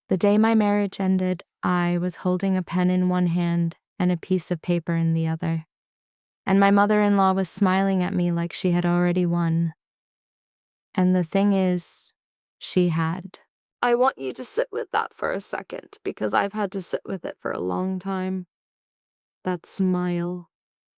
The day my marriage ended, I was holding a pen in one hand and a piece of paper in the other. And my mother-in-law was smiling at me like she had already won. And the thing is, she had. I want you to sit with that for a second, because I've had to sit with it for a long time. That smile,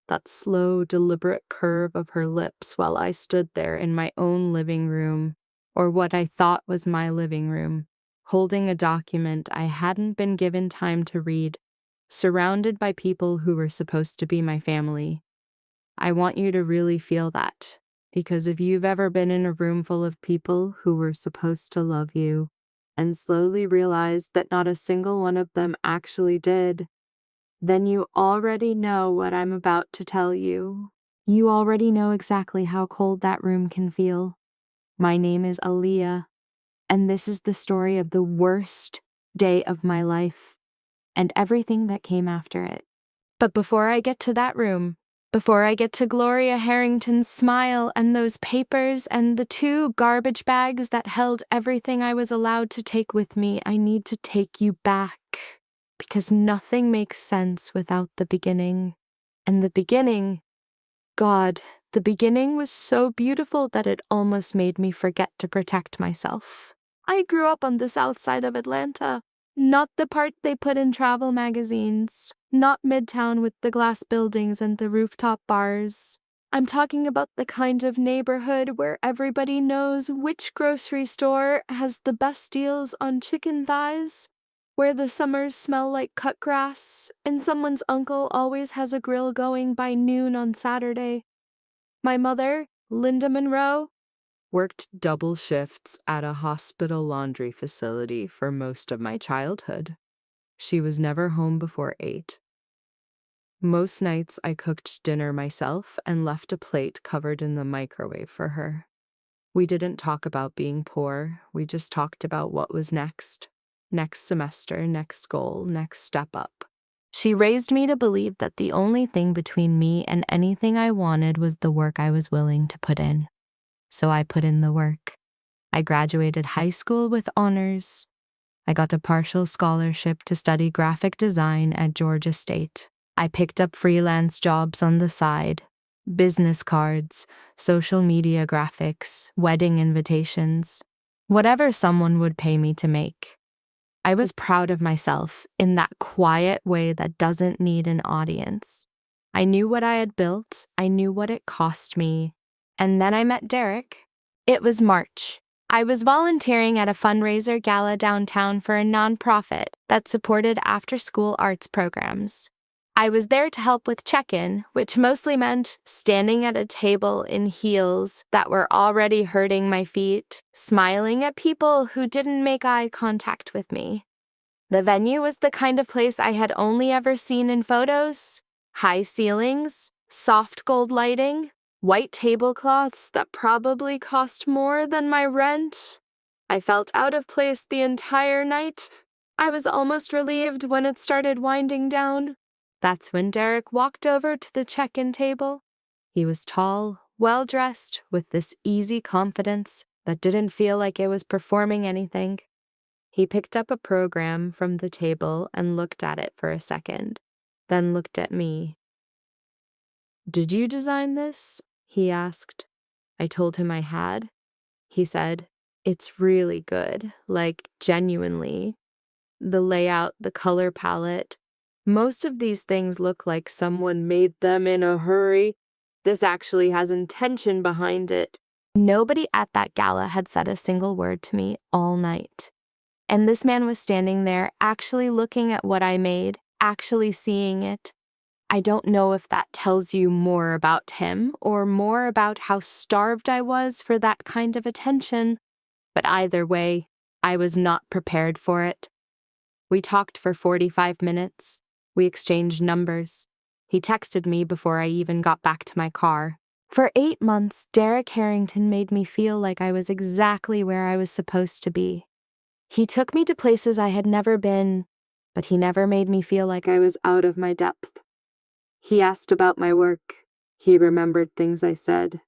that slow, deliberate curve of her lips while I stood there in my own living room, or what I thought was my living room, holding a document I hadn't been given time to read, surrounded by people who were supposed to be my family. I want you to really feel that, because if you've ever been in a room full of people who were supposed to love you, and slowly realized that not a single one of them actually did, then you already know what I'm about to tell you. You already know exactly how cold that room can feel. My name is Aaliyah, and this is the story of the worst day of my life, and everything that came after it. But before I get to that room, before I get to Gloria Harrington's smile and those papers and the 2 garbage bags that held everything I was allowed to take with me, I need to take you back. Because nothing makes sense without the beginning. And the beginning, God, the beginning was so beautiful that it almost made me forget to protect myself. I grew up on the south side of Atlanta. Not the part they put in travel magazines. Not Midtown with the glass buildings and the rooftop bars. I'm talking about the kind of neighborhood where everybody knows which grocery store has the best deals on chicken thighs, where the summers smell like cut grass, and someone's uncle always has a grill going by noon on Saturday. My mother, Linda Monroe, worked double shifts at a hospital laundry facility for most of my childhood. She was never home before 8. Most nights I cooked dinner myself and left a plate covered in the microwave for her. We didn't talk about being poor, we just talked about what was next. Next semester, next goal, next step up. She raised me to believe that the only thing between me and anything I wanted was the work I was willing to put in. So I put in the work. I graduated high school with honors. I got a partial scholarship to study graphic design at Georgia State. I picked up freelance jobs on the side, business cards, social media graphics, wedding invitations, whatever someone would pay me to make. I was proud of myself in that quiet way that doesn't need an audience. I knew what I had built, I knew what it cost me, and then I met Derek. It was March. I was volunteering at a fundraiser gala downtown for a nonprofit that supported after-school arts programs. I was there to help with check-in, which mostly meant standing at a table in heels that were already hurting my feet, smiling at people who didn't make eye contact with me. The venue was the kind of place I had only ever seen in photos. High ceilings, soft gold lighting, white tablecloths that probably cost more than my rent. I felt out of place the entire night. I was almost relieved when it started winding down. That's when Derek walked over to the check-in table. He was tall, well-dressed, with this easy confidence that didn't feel like it was performing anything. He picked up a program from the table and looked at it for a second, then looked at me. "Did you design this?" he asked. I told him I had. He said, "It's really good, like genuinely. The layout, the color palette. Most of these things look like someone made them in a hurry. This actually has intention behind it." Nobody at that gala had said a single word to me all night. And this man was standing there, actually looking at what I made, actually seeing it. I don't know if that tells you more about him or more about how starved I was for that kind of attention, but either way, I was not prepared for it. We talked for 45 minutes. We exchanged numbers. He texted me before I even got back to my car. For 8 months, Derek Harrington made me feel like I was exactly where I was supposed to be. He took me to places I had never been, but he never made me feel like I was out of my depth. He asked about my work. He remembered things I said.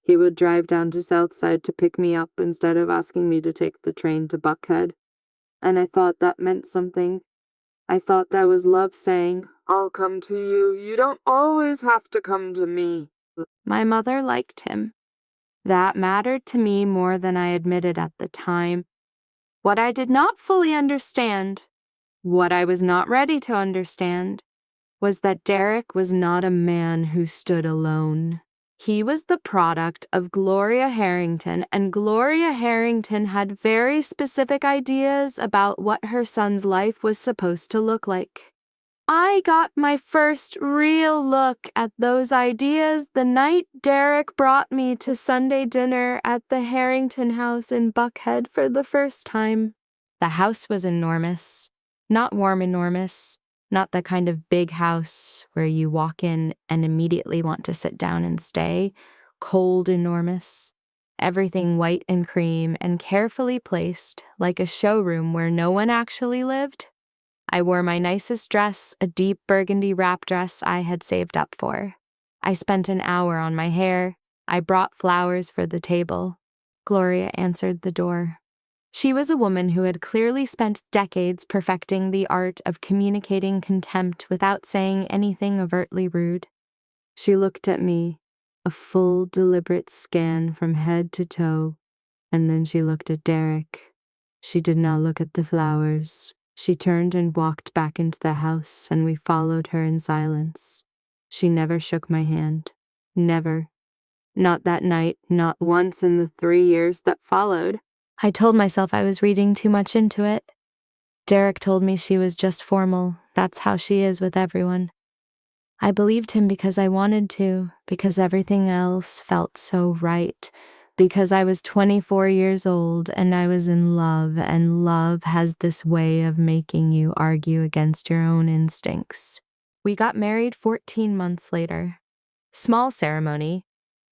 He would drive down to Southside to pick me up instead of asking me to take the train to Buckhead. and I thought that meant something. I thought that was love saying, "I'll come to you. You don't always have to come to me." My mother liked him. That mattered to me more than I admitted at the time. What I did not fully understand, what I was not ready to understand, was that Derek was not a man who stood alone. He was the product of Gloria Harrington, and Gloria Harrington had very specific ideas about what her son's life was supposed to look like. I got my first real look at those ideas the night Derek brought me to Sunday dinner at the Harrington house in Buckhead for the first time. The house was enormous, not warm enormous, not the kind of big house where you walk in and immediately want to sit down and stay, cold enormous. Everything white and cream and carefully placed, like a showroom where no one actually lived. I wore my nicest dress, a deep burgundy wrap dress I had saved up for. I spent an hour on my hair. I brought flowers for the table. Gloria answered the door. She was a woman who had clearly spent decades perfecting the art of communicating contempt without saying anything overtly rude. She looked at me, a full, deliberate scan from head to toe, and then she looked at Derek. She did not look at the flowers. She turned and walked back into the house, and we followed her in silence. She never shook my hand. Never. Not that night, not once in the 3 years that followed. I told myself I was reading too much into it. Derek told me she was just formal. That's how she is with everyone. I believed him because I wanted to, because everything else felt so right, because I was 24 years old and I was in love, and love has this way of making you argue against your own instincts. We got married 14 months later. Small ceremony.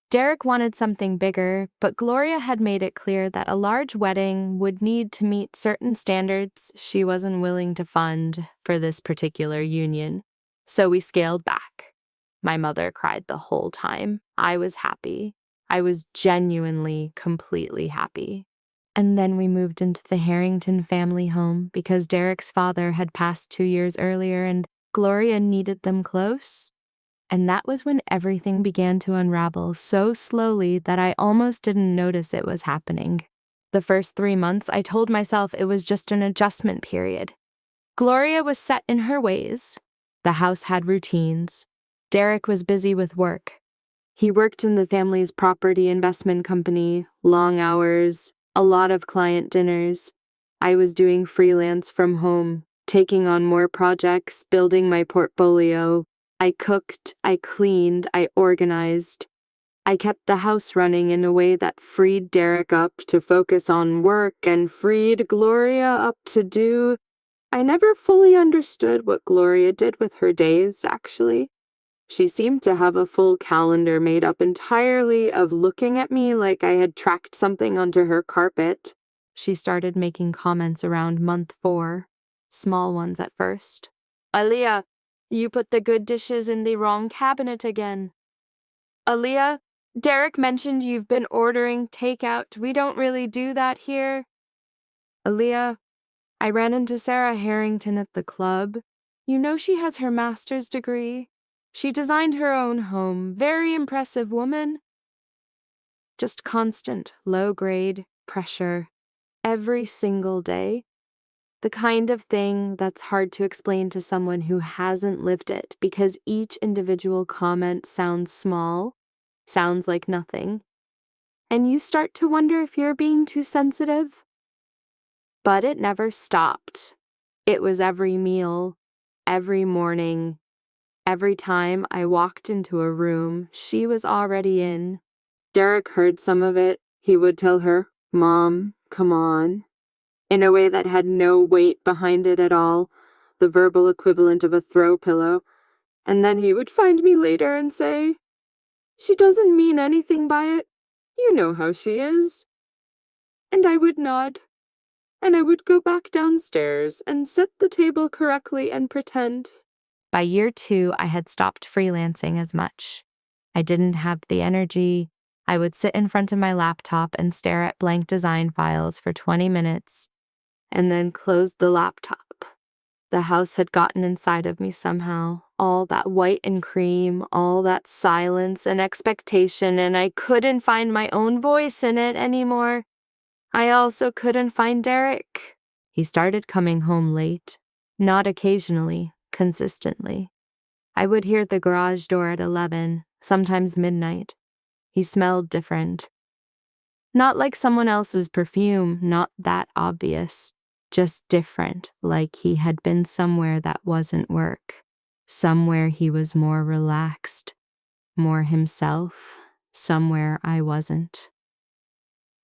Derek wanted something bigger, but Gloria had made it clear that a large wedding would need to meet certain standards she wasn't willing to fund for this particular union. So we scaled back. My mother cried the whole time. I was happy. I was genuinely, completely happy. And then we moved into the Harrington family home because Derek's father had passed 2 years earlier and Gloria needed them close. And that was when everything began to unravel so slowly that I almost didn't notice it was happening. The first 3 months, I told myself it was just an adjustment period. Gloria was set in her ways. The house had routines. Derek was busy with work. He worked in the family's property investment company, long hours, a lot of client dinners. I was doing freelance from home, taking on more projects, building my portfolio. I cooked, I cleaned, I organized. I kept the house running in a way that freed Derek up to focus on work and freed Gloria up to do. I never fully understood what Gloria did with her days, actually. She seemed to have a full calendar made up entirely of looking at me like I had tracked something onto her carpet. She started making comments around month 4, small ones at first. "Aaliyah, you put the good dishes in the wrong cabinet again. Aaliyah, Derek mentioned you've been ordering takeout. We don't really do that here. Aaliyah, I ran into Sarah Harrington at the club. You know she has her master's degree. She designed her own home. Very impressive woman." Just constant, low-grade pressure. Every single day. The kind of thing that's hard to explain to someone who hasn't lived it because each individual comment sounds small, sounds like nothing, and you start to wonder if you're being too sensitive. But it never stopped. It was every meal, every morning, every time I walked into a room she was already in. Derek heard some of it. He would tell her, "Mom, come on," in a way that had no weight behind it at all, the verbal equivalent of a throw pillow. And then he would find me later and say, "She doesn't mean anything by it. You know how she is." And I would nod, and I would go back downstairs and set the table correctly and pretend. By year 2, I had stopped freelancing as much. I didn't have the energy. I would sit in front of my laptop and stare at blank design files for 20 minutes. and then closed the laptop. The house had gotten inside of me somehow. All that white and cream, all that silence and expectation, and I couldn't find my own voice in it anymore. I also couldn't find Derek. He started coming home late. Not occasionally, consistently. I would hear the garage door at 11, sometimes midnight. He smelled different. Not like someone else's perfume, not that obvious. Just different, like he had been somewhere that wasn't work. Somewhere he was more relaxed, more himself, somewhere I wasn't.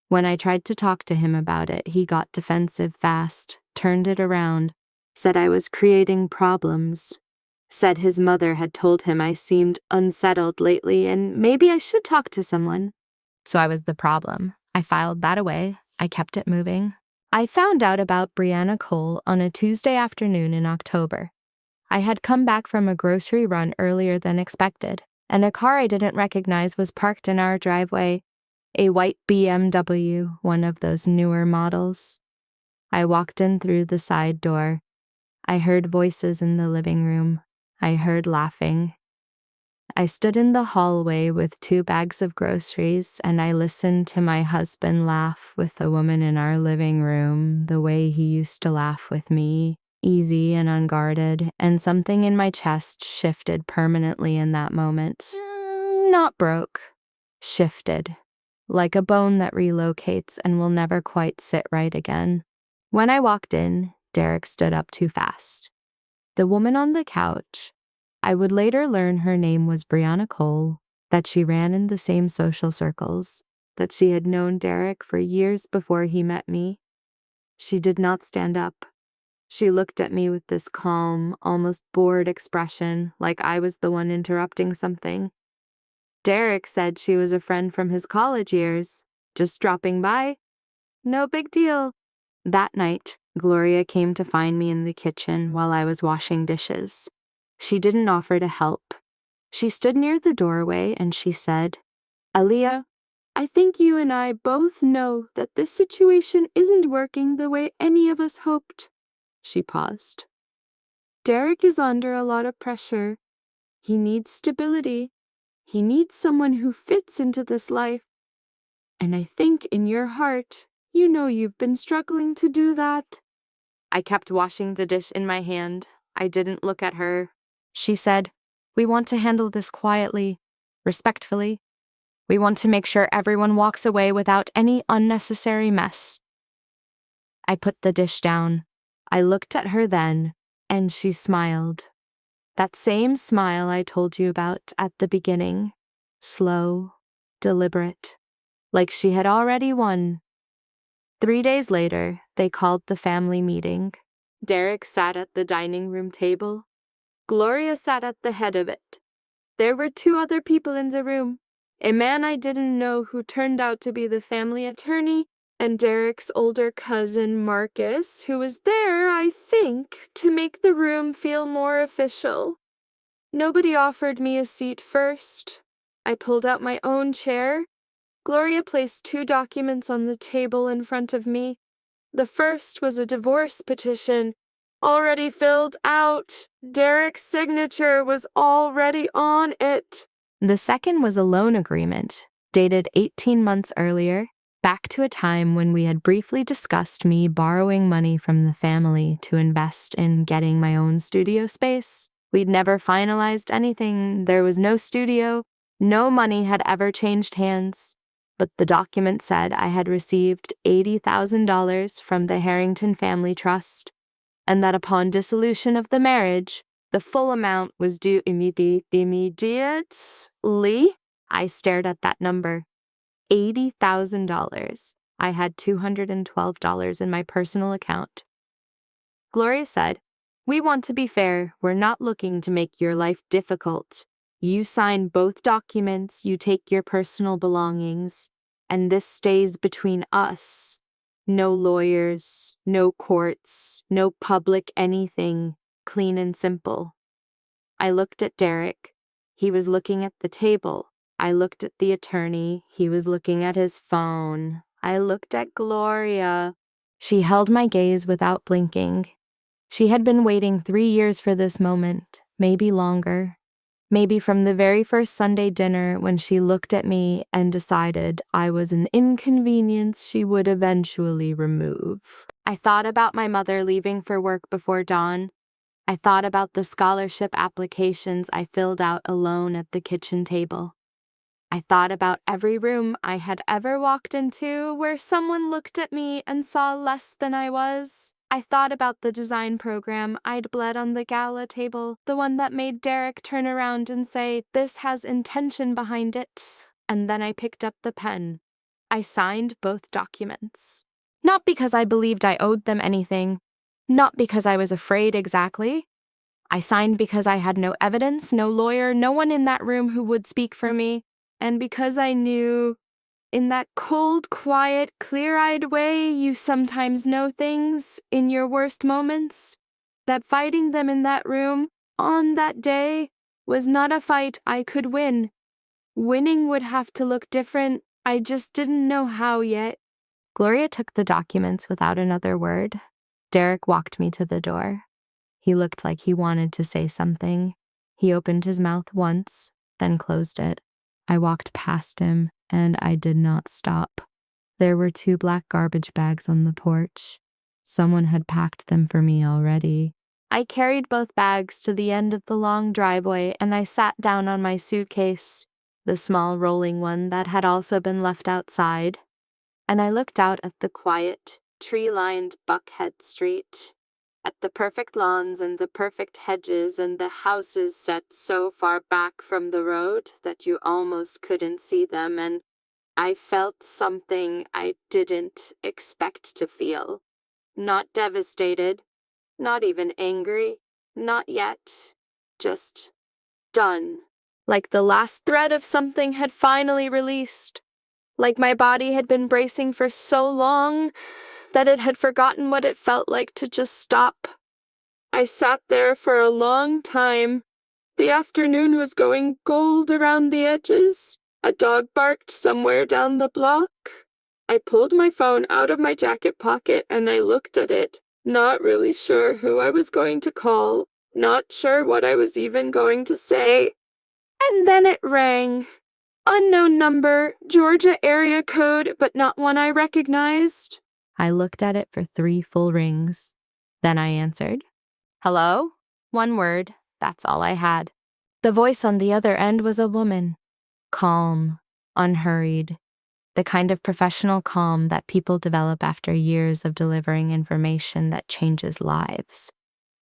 When I tried to talk to him about it, he got defensive fast, turned it around, said I was creating problems, said his mother had told him I seemed unsettled lately and maybe I should talk to someone. So I was the problem. I filed that away. I kept it moving. I found out about Brianna Cole on a Tuesday afternoon in October. I had come back from a grocery run earlier than expected, and a car I didn't recognize was parked in our driveway, a white BMW, one of those newer models. I walked in through the side door. I heard voices in the living room. I heard laughing. I stood in the hallway with 2 bags of groceries, and I listened to my husband laugh with the woman in our living room, the way he used to laugh with me, easy and unguarded, and something in my chest shifted permanently in that moment. Not broke. Shifted. Like a bone that relocates and will never quite sit right again. When I walked in, Derek stood up too fast. The woman on the couch, I would later learn her name was Brianna Cole, that she ran in the same social circles, that she had known Derek for years before he met me. She did not stand up. She looked at me with this calm, almost bored expression, like I was the one interrupting something. Derek said she was a friend from his college years, just dropping by. No big deal. That night, Gloria came to find me in the kitchen while I was washing dishes. She didn't offer to help. She stood near the doorway and she said, "Aaliyah, I think you and I both know that this situation isn't working the way any of us hoped." She paused. "Derek is under a lot of pressure. He needs stability. He needs someone who fits into this life. And I think in your heart, you know you've been struggling to do that." I kept washing the dish in my hand. I didn't look at her. She said, "We want to handle this quietly, respectfully. We want to make sure everyone walks away without any unnecessary mess." I put the dish down. I looked at her then, and she smiled. That same smile I told you about at the beginning. Slow, deliberate, like she had already won. 3 days later, they called the family meeting. Derek sat at the dining room table. Gloria sat at the head of it. There were 2 other people in the room, a man I didn't know who turned out to be the family attorney, and Derek's older cousin Marcus, who was there, I think, to make the room feel more official. Nobody offered me a seat first. I pulled out my own chair. Gloria placed 2 documents on the table in front of me. The first was a divorce petition, already filled out. Derek's signature was already on it. The second was a loan agreement, dated 18 months earlier, back to a time when we had briefly discussed me borrowing money from the family to invest in getting my own studio space. We'd never finalized anything. There was no studio. No money had ever changed hands. But the document said I had received $80,000 from the Harrington Family Trust, and that upon dissolution of the marriage, the full amount was due immediately. I stared at that number. $80,000. I had $212 in my personal account. Gloria said, "We want to be fair. We're not looking to make your life difficult. You sign both documents, you take your personal belongings, and this stays between us. No lawyers, no courts, no public anything, clean and simple." I looked at Derek. He was looking at the table. I looked at the attorney. He was looking at his phone. I looked at Gloria. She held my gaze without blinking. She had been waiting 3 years for this moment, maybe longer. Maybe from the very first Sunday dinner when she looked at me and decided I was an inconvenience she would eventually remove. I thought about my mother leaving for work before dawn. I thought about the scholarship applications I filled out alone at the kitchen table. I thought about every room I had ever walked into where someone looked at me and saw less than I was. I thought about the design program I'd bled on the gala table, the one that made Derek turn around and say, "This has intention behind it." And then I picked up the pen. I signed both documents. Not because I believed I owed them anything, not because I was afraid exactly. I signed because I had no evidence, no lawyer, no one in that room who would speak for me, and because I knew, in that cold, quiet, clear-eyed way you sometimes know things in your worst moments, that fighting them in that room, on that day, was not a fight I could win. Winning would have to look different. I just didn't know how yet. Gloria took the documents without another word. Derek walked me to the door. He looked like he wanted to say something. He opened his mouth once, then closed it. I walked past him, and I did not stop. There were 2 black garbage bags on the porch. Someone had packed them for me already. I carried both bags to the end of the long driveway, and I sat down on my suitcase, the small rolling one that had also been left outside, and I looked out at the quiet, tree-lined Buckhead Street, at the perfect lawns and the perfect hedges and the houses set so far back from the road that you almost couldn't see them, and I felt something I didn't expect to feel. Not devastated, not even angry, not yet, just done. Like the last thread of something had finally released. Like my body had been bracing for so long that it had forgotten what it felt like to just stop. I sat there for a long time. The afternoon was going gold around the edges. A dog barked somewhere down the block. I pulled my phone out of my jacket pocket and I looked at it, not really sure who I was going to call, not sure what I was even going to say. And then it rang. Unknown number, Georgia area code, but not one I recognized. I looked at it for 3 full rings. Then I answered. Hello? 1 word. That's all I had. The voice on the other end was a woman. Calm, unhurried. The kind of professional calm that people develop after years of delivering information that changes lives.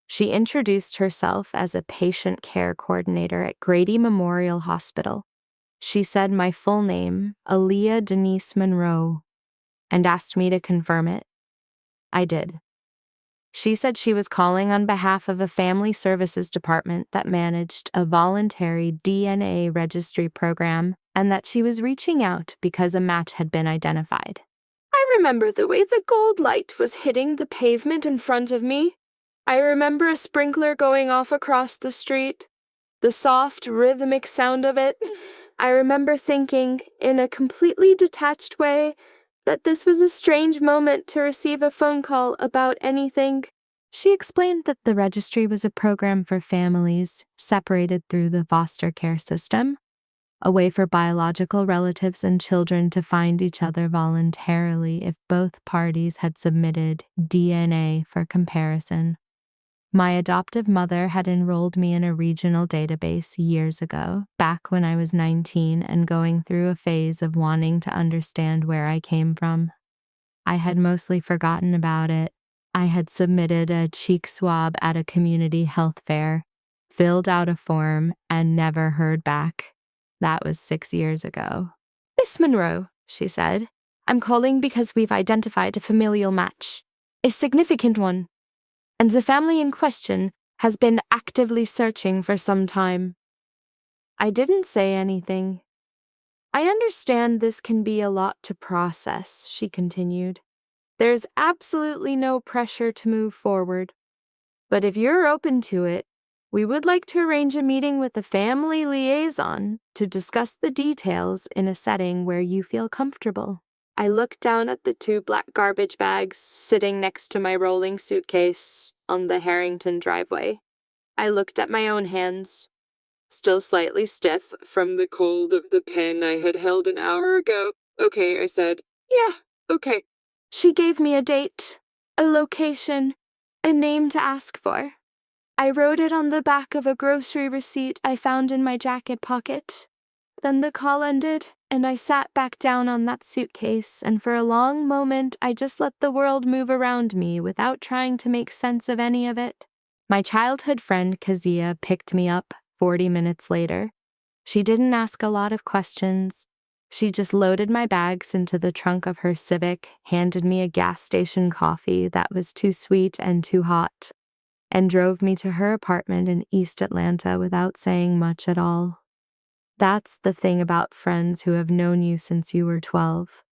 She introduced herself as a patient care coordinator at Grady Memorial Hospital. She said my full name, Aaliyah Denise Monroe, and asked me to confirm it. I did. She said she was calling on behalf of a family services department that managed a voluntary DNA registry program and that she was reaching out because a match had been identified. I remember the way the gold light was hitting the pavement in front of me. I remember a sprinkler going off across the street, the soft, rhythmic sound of it. I remember thinking, in a completely detached way, that this was a strange moment to receive a phone call about anything. She explained that the registry was a program for families separated through the foster care system, a way for biological relatives and children to find each other voluntarily if both parties had submitted DNA for comparison. My adoptive mother had enrolled me in a regional database years ago, back when I was 19 and going through a phase of wanting to understand where I came from. I had mostly forgotten about it. I had submitted a cheek swab at a community health fair, filled out a form, and never heard back. That was 6 years ago. Miss Monroe, she said, I'm calling because we've identified a familial match, a significant one. And the family in question has been actively searching for some time. I didn't say anything. I understand this can be a lot to process, she continued. There's absolutely no pressure to move forward. But if you're open to it, we would like to arrange a meeting with the family liaison to discuss the details in a setting where you feel comfortable. I looked down at the 2 black garbage bags sitting next to my rolling suitcase on the Harrington driveway. I looked at my own hands, still slightly stiff from the cold of the pen I had held an hour ago. "Okay," I said. "Yeah, okay." She gave me a date, a location, a name to ask for. I wrote it on the back of a grocery receipt I found in my jacket pocket. Then the call ended, and I sat back down on that suitcase, and for a long moment I just let the world move around me without trying to make sense of any of it. My childhood friend Kazia picked me up 40 minutes later. She didn't ask a lot of questions. She just loaded my bags into the trunk of her Civic, handed me a gas station coffee that was too sweet and too hot, and drove me to her apartment in East Atlanta without saying much at all. That's the thing about friends who have known you since you were 12.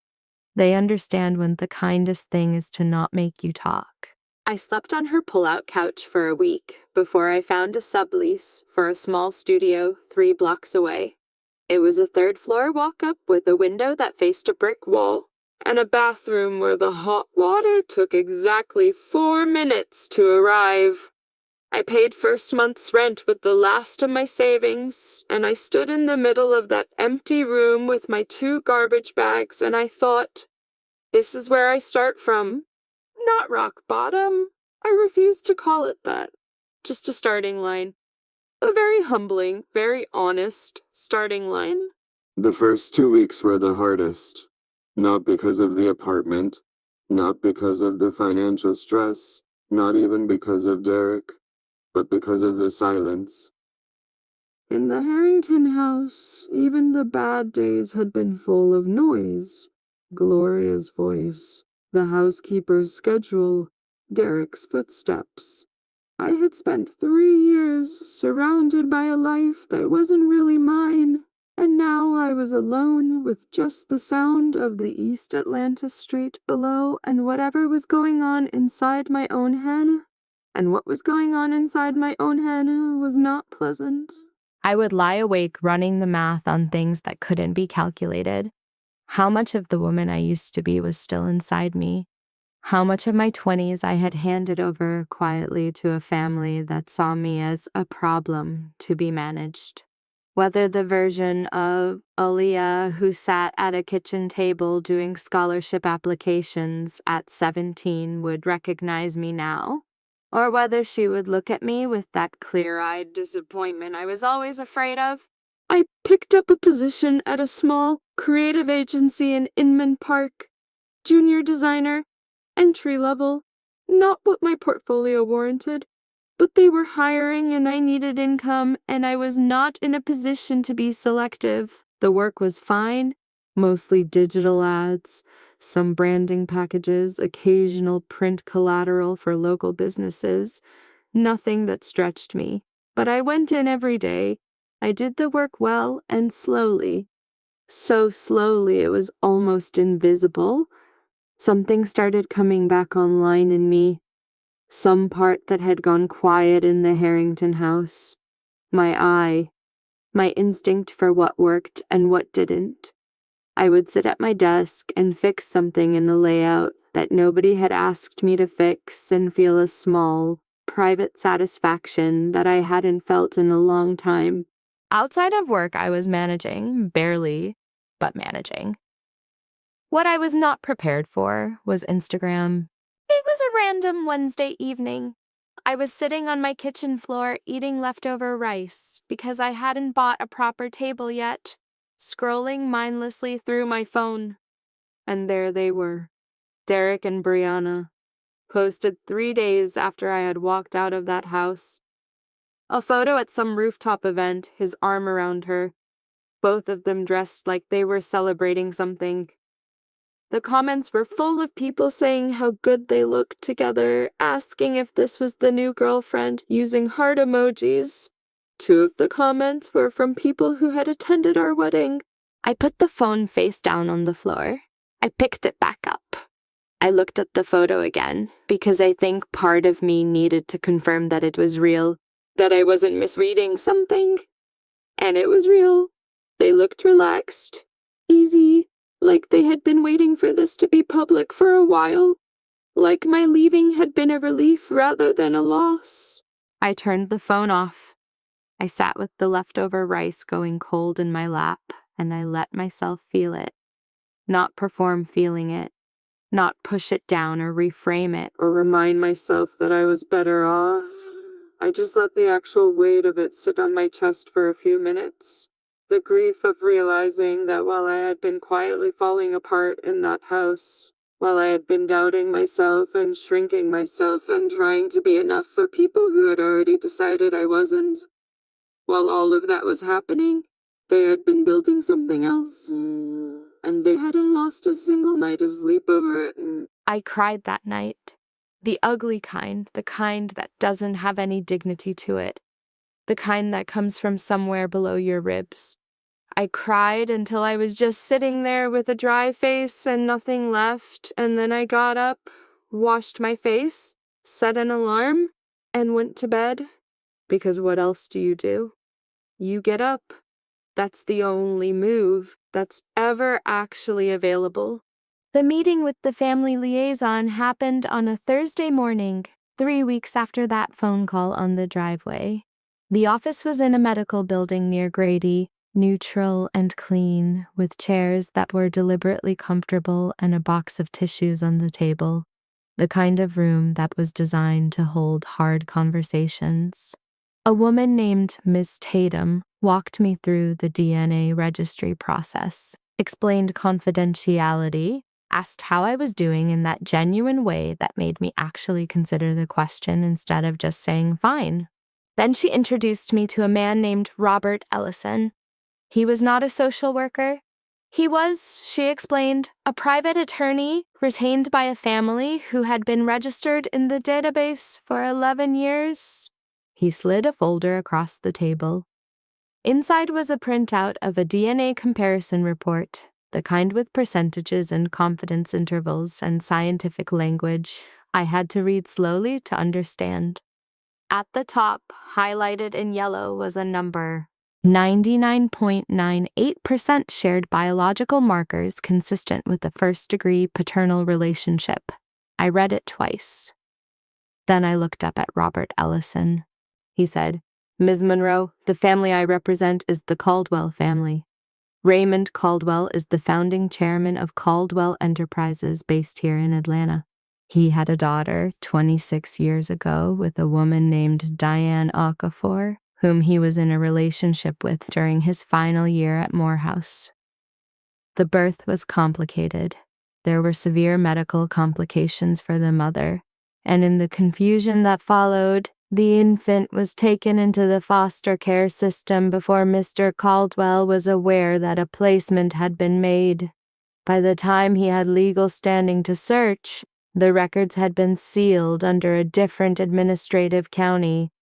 They understand when the kindest thing is to not make you talk. I slept on her pull-out couch for a week before I found a sublease for a small studio 3 blocks away. It was a 3rd-floor walk-up with a window that faced a brick wall and a bathroom where the hot water took exactly 4 minutes to arrive. I paid first month's rent with the last of my savings, and I stood in the middle of that empty room with my 2 garbage bags, and I thought, this is where I start from. Not rock bottom. I refuse to call it that. Just a starting line. A very humbling, very honest starting line. The first 2 weeks were the hardest. Not because of the apartment, not because of the financial stress, not even because of Derek, but because of the silence. In the Harrington house, even the bad days had been full of noise. Gloria's voice, the housekeeper's schedule, Derek's footsteps. I had spent 3 years surrounded by a life that wasn't really mine, and now I was alone with just the sound of the East Atlanta street below and whatever was going on inside my own head. And what was going on inside my own head was not pleasant. I would lie awake running the math on things that couldn't be calculated. How much of the woman I used to be was still inside me? How much of my 20s I had handed over quietly to a family that saw me as a problem to be managed? Whether the version of Aaliyah who sat at a kitchen table doing scholarship applications at 17 would recognize me now, or whether she would look at me with that clear-eyed disappointment I was always afraid of. I picked up a position at a small creative agency in Inman Park. Junior designer, entry level, not what my portfolio warranted, but they were hiring and I needed income and I was not in a position to be selective. The work was fine, mostly digital ads, some branding packages, occasional print collateral for local businesses, nothing that stretched me. But I went in every day. I did the work well and slowly. So slowly it was almost invisible. Something started coming back online in me. Some part that had gone quiet in the Harrington house. My eye. My instinct for what worked and what didn't. I would sit at my desk and fix something in a layout that nobody had asked me to fix and feel a small, private satisfaction that I hadn't felt in a long time. Outside of work, I was managing, barely, but managing. What I was not prepared for was Instagram. It was a random Wednesday evening. I was sitting on my kitchen floor eating leftover rice because I hadn't bought a proper table yet, scrolling mindlessly through my phone. And there they were, Derek and Brianna, posted 3 days after I had walked out of that house. A photo at some rooftop event, his arm around her, both of them dressed like they were celebrating something. The comments were full of people saying how good they looked together, asking if this was the new girlfriend, using heart emojis. 2 of the comments were from people who had attended our wedding. I put the phone face down on the floor. I picked it back up. I looked at the photo again, because I think part of me needed to confirm that it was real, that I wasn't misreading something. And it was real. They looked relaxed, easy, like they had been waiting for this to be public for a while, like my leaving had been a relief rather than a loss. I turned the phone off. I sat with the leftover rice going cold in my lap, and I let myself feel it, not perform feeling it, not push it down or reframe it or remind myself that I was better off. I just let the actual weight of it sit on my chest for a few minutes. The grief of realizing that while I had been quietly falling apart in that house, while I had been doubting myself and shrinking myself and trying to be enough for people who had already decided I wasn't, while all of that was happening, they had been building something else, and they hadn't lost a single night of sleep over it. I cried that night. The ugly kind, the kind that doesn't have any dignity to it, the kind that comes from somewhere below your ribs. I cried until I was just sitting there with a dry face and nothing left, and then I got up, washed my face, set an alarm, and went to bed. Because what else do? You get up. That's the only move that's ever actually available. The meeting with the family liaison happened on a Thursday morning, 3 weeks after that phone call on the driveway. The office was in a medical building near Grady, neutral and clean, with chairs that were deliberately comfortable and a box of tissues on the table, the kind of room that was designed to hold hard conversations. A woman named Miss Tatum walked me through the DNA registry process, explained confidentiality, asked how I was doing in that genuine way that made me actually consider the question instead of just saying fine. Then she introduced me to a man named Robert Ellison. He was not a social worker. He was, she explained, a private attorney retained by a family who had been registered in the database for 11 years. He slid a folder across the table. Inside was a printout of a DNA comparison report, the kind with percentages and confidence intervals and scientific language I had to read slowly to understand. At the top, highlighted in yellow, was a number. 99.98% shared biological markers consistent with a first-degree paternal relationship. I read it twice. Then I looked up at Robert Ellison. He said, "Ms. Monroe, the family I represent is the Caldwell family. Raymond Caldwell is the founding chairman of Caldwell Enterprises based here in Atlanta. He had a daughter 26 years ago with a woman named Diane Okafor, whom he was in a relationship with during his final year at Morehouse. The birth was complicated. There were severe medical complications for the mother, and in the confusion that followed, the infant was taken into the foster care system before Mr. Caldwell was aware that a placement had been made. By the time he had legal standing to search, the records had been sealed under a different administrative county.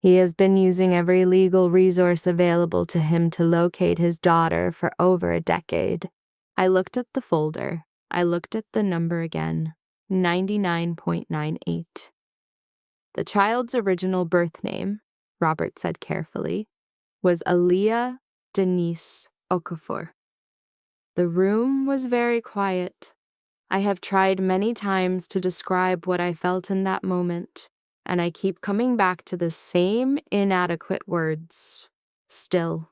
He has been using every legal resource available to him to locate his daughter for over a decade." I looked at the folder. I looked at the number again, 99.98. The child's original birth name, Robert said carefully, was Aaliyah Denise Okafor. The room was very quiet. I have tried many times to describe what I felt in that moment, and I keep coming back to the same inadequate words. Still.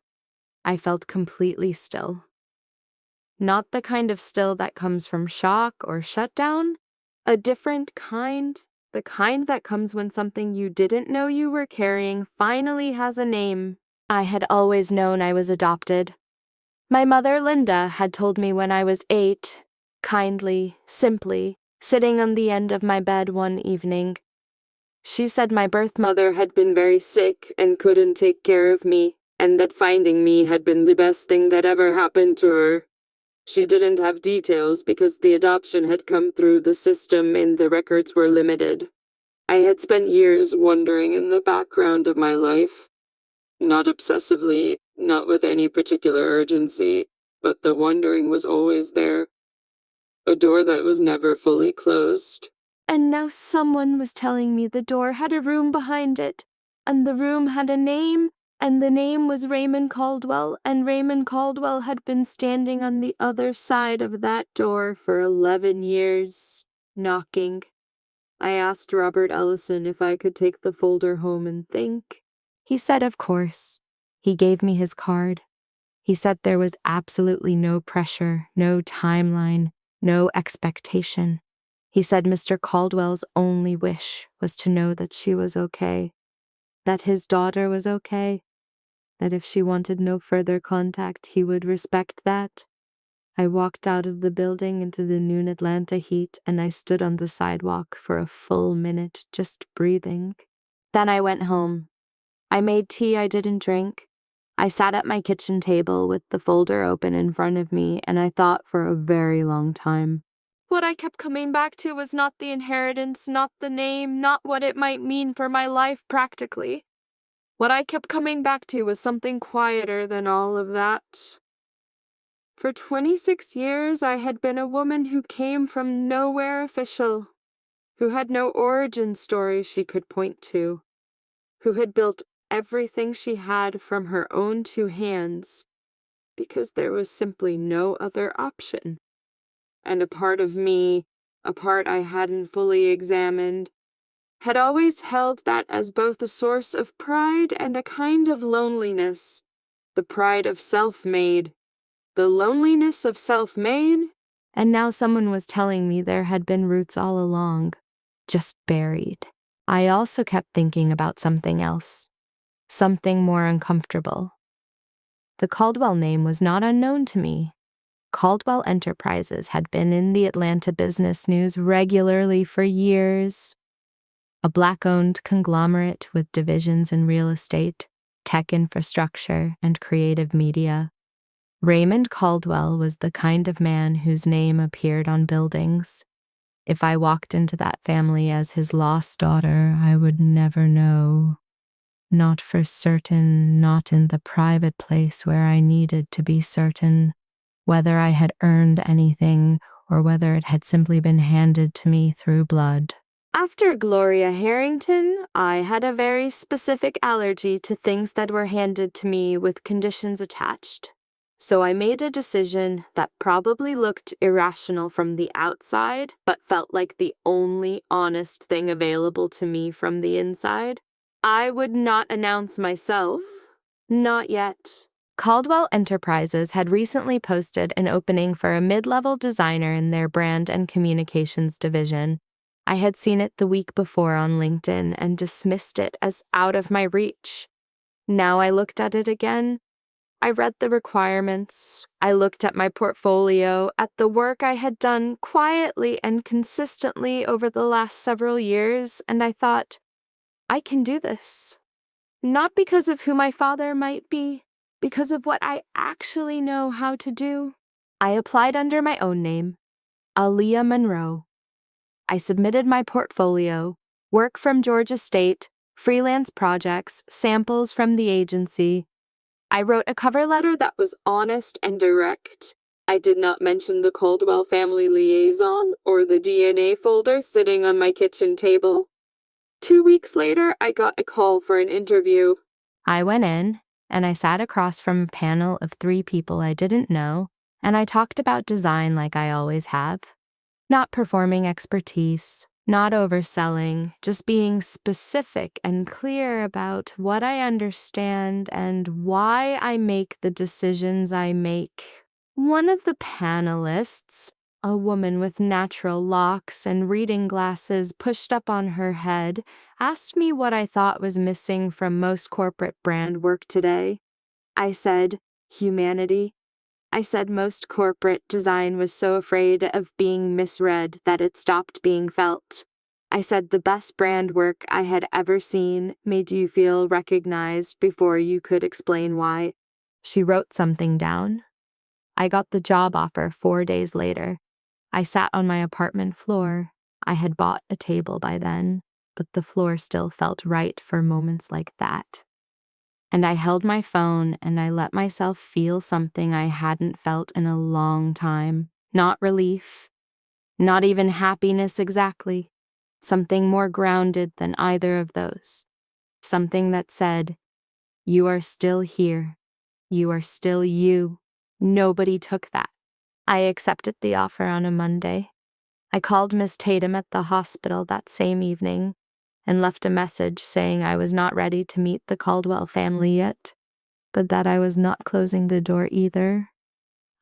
I felt completely still. Not the kind of still that comes from shock or shutdown, a different kind, the kind that comes when something you didn't know you were carrying finally has a name. I had always known I was adopted. My mother, Linda, had told me when I was 8, kindly, simply, sitting on the end of my bed one evening. She said my birth mother had been very sick and couldn't take care of me, and that finding me had been the best thing that ever happened to her. She didn't have details because the adoption had come through the system and the records were limited. I had spent years wondering in the background of my life. Not obsessively, not with any particular urgency, but the wondering was always there. A door that was never fully closed. And now someone was telling me the door had a room behind it, and the room had a name, and the name was Raymond Caldwell, and Raymond Caldwell had been standing on the other side of that door for 11 years, knocking. I asked Robert Ellison if I could take the folder home and think. He said of course. He gave me his card. He said there was absolutely no pressure, no timeline, no expectation. He said Mr. Caldwell's only wish was to know that she was okay, that his daughter was okay, that if she wanted no further contact, he would respect that. I walked out of the building into the noon Atlanta heat, and I stood on the sidewalk for a full minute, just breathing. Then I went home. I made tea I didn't drink. I sat at my kitchen table with the folder open in front of me, and I thought for a very long time. What I kept coming back to was not the inheritance, not the name, not what it might mean for my life practically. What I kept coming back to was something quieter than all of that. For 26 years, I had been a woman who came from nowhere official, who had no origin story she could point to, who had built everything she had from her own two hands, because there was simply no other option. And a part of me, a part I hadn't fully examined, had always held that as both a source of pride and a kind of loneliness. The pride of self-made, the loneliness of self-made. And now someone was telling me there had been roots all along, just buried. I also kept thinking about something else, something more uncomfortable. The Caldwell name was not unknown to me. Caldwell Enterprises had been in the Atlanta business news regularly for years. A Black-owned conglomerate with divisions in real estate, tech infrastructure, and creative media. Raymond Caldwell was the kind of man whose name appeared on buildings. If I walked into that family as his lost daughter, I would never know. Not for certain, not in the private place where I needed to be certain, whether I had earned anything or whether it had simply been handed to me through blood. After Gloria Harrington, I had a very specific allergy to things that were handed to me with conditions attached. So I made a decision that probably looked irrational from the outside, but felt like the only honest thing available to me from the inside. I would not announce myself. Not yet. Caldwell Enterprises had recently posted an opening for a mid-level designer in their brand and communications division. I had seen it the week before on LinkedIn and dismissed it as out of my reach. Now I looked at it again. I read the requirements. I looked at my portfolio, at the work I had done quietly and consistently over the last several years, and I thought, I can do this. Not because of who my father might be, because of what I actually know how to do. I applied under my own name, Aaliyah Monroe. I submitted my portfolio, work from Georgia State, freelance projects, samples from the agency. I wrote a cover letter that was honest and direct. I did not mention the Caldwell family liaison or the DNA folder sitting on my kitchen table. 2 weeks later, I got a call for an interview. I went in, and I sat across from a panel of 3 people I didn't know, and I talked about design like I always have. Not performing expertise, not overselling, just being specific and clear about what I understand and why I make the decisions I make. One of the panelists, a woman with natural locks and reading glasses pushed up on her head, asked me what I thought was missing from most corporate brand work today. I said, humanity. I said most corporate design was so afraid of being misread that it stopped being felt. I said the best brand work I had ever seen made you feel recognized before you could explain why. She wrote something down. I got the job offer 4 days later. I sat on my apartment floor. I had bought a table by then, but the floor still felt right for moments like that. And I held my phone and I let myself feel something I hadn't felt in a long time. Not relief, not even happiness exactly. Something more grounded than either of those. Something that said, You are still here. You are still you. Nobody took that. I accepted the offer on a Monday. I called Miss Tatum at the hospital that same evening and left a message saying I was not ready to meet the Caldwell family yet, but that I was not closing the door either.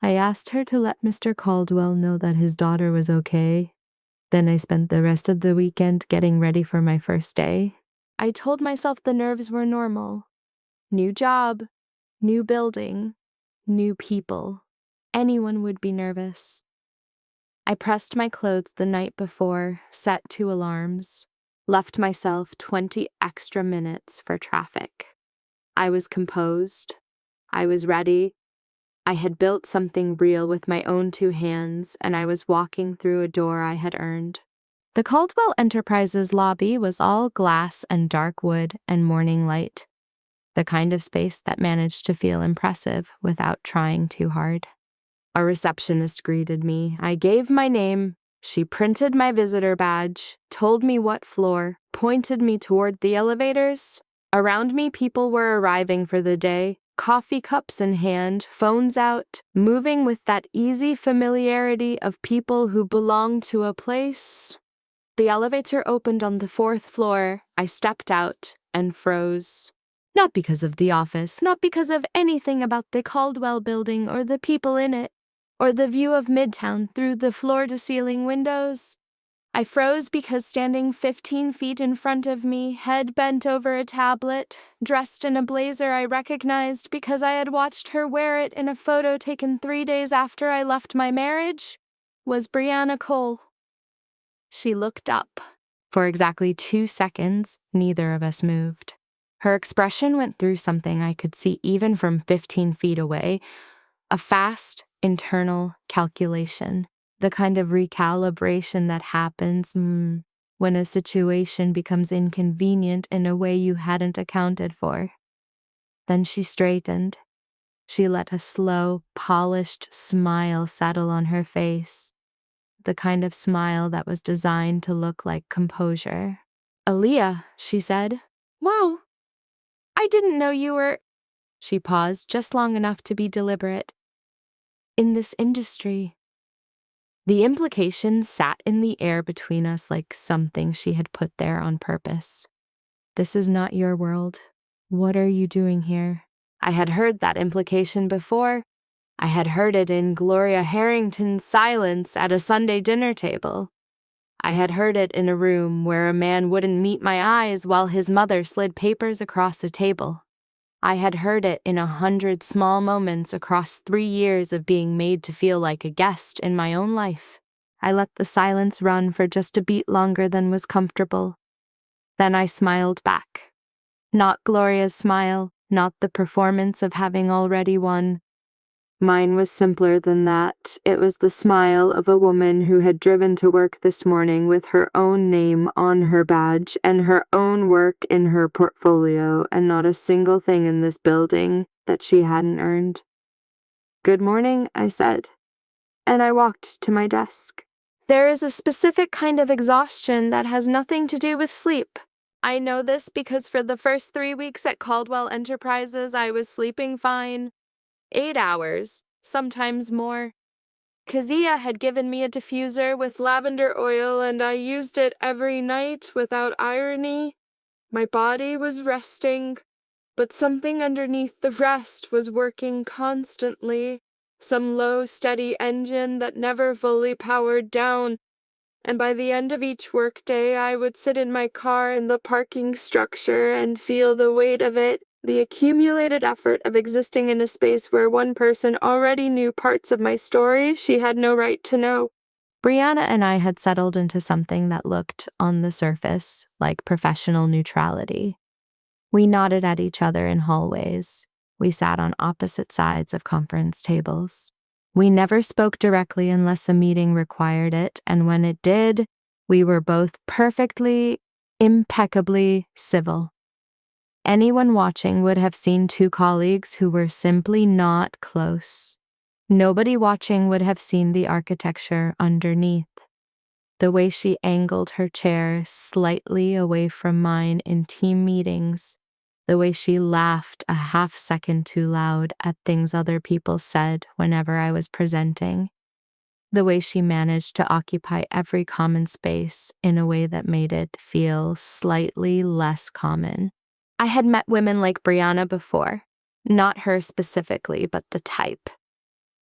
I asked her to let Mr. Caldwell know that his daughter was okay. Then I spent the rest of the weekend getting ready for my first day. I told myself the nerves were normal. New job, new building, new people. Anyone would be nervous. I pressed my clothes the night before, set 2 alarms, left myself 20 extra minutes for traffic. I was composed. I was ready. I had built something real with my own 2 hands, and I was walking through a door I had earned. The Caldwell Enterprises lobby was all glass and dark wood and morning light, the kind of space that managed to feel impressive without trying too hard. A receptionist greeted me. I gave my name. She printed my visitor badge, told me what floor, pointed me toward the elevators. Around me, people were arriving for the day, coffee cups in hand, phones out, moving with that easy familiarity of people who belong to a place. The elevator opened on the 4th floor. I stepped out and froze. Not because of the office, not because of anything about the Caldwell building or the people in it, or the view of Midtown through the floor-to-ceiling windows. I froze because standing 15 feet in front of me, head bent over a tablet, dressed in a blazer I recognized because I had watched her wear it in a photo taken 3 days after I left my marriage, was Brianna Cole. She looked up. For exactly 2 seconds, neither of us moved. Her expression went through something I could see even from 15 feet away, a fast, internal calculation, the kind of recalibration that happens when a situation becomes inconvenient in a way you hadn't accounted for. Then she straightened. She let a slow, polished smile settle on her face, the kind of smile that was designed to look like composure. "Aaliyah," she said. "Whoa, I didn't know you were—" She paused just long enough to be deliberate. "In this industry." The implication sat in the air between us like something she had put there on purpose. "This is not your world. What are you doing here?" I had heard that implication before. I had heard it in Gloria Harrington's silence at a Sunday dinner table. I had heard it in a room where a man wouldn't meet my eyes while his mother slid papers across a table. I had heard it in 100 small moments across 3 years of being made to feel like a guest in my own life. I let the silence run for just a beat longer than was comfortable. Then I smiled back. Not Gloria's smile, not the performance of having already won. Mine was simpler than that. It was the smile of a woman who had driven to work this morning with her own name on her badge and her own work in her portfolio, and not a single thing in this building that she hadn't earned. "Good morning," I said, and I walked to my desk. There is a specific kind of exhaustion that has nothing to do with sleep. I know this because for the first 3 weeks at Caldwell Enterprises, I was sleeping fine. 8 hours, sometimes more. Kezia had given me a diffuser with lavender oil, and I used it every night without irony. My body was resting, but something underneath the rest was working constantly, some low, steady engine that never fully powered down. And by the end of each workday, I would sit in my car in the parking structure and feel the weight of it, the accumulated effort of existing in a space where one person already knew parts of my story she had no right to know. Brianna and I had settled into something that looked, on the surface, like professional neutrality. We nodded at each other in hallways. We sat on opposite sides of conference tables. We never spoke directly unless a meeting required it, and when it did, we were both perfectly, impeccably civil. Anyone watching would have seen 2 colleagues who were simply not close. Nobody watching would have seen the architecture underneath. The way she angled her chair slightly away from mine in team meetings, the way she laughed a half second too loud at things other people said whenever I was presenting, the way she managed to occupy every common space in a way that made it feel slightly less common. I had met women like Brianna before, not her specifically, but the type.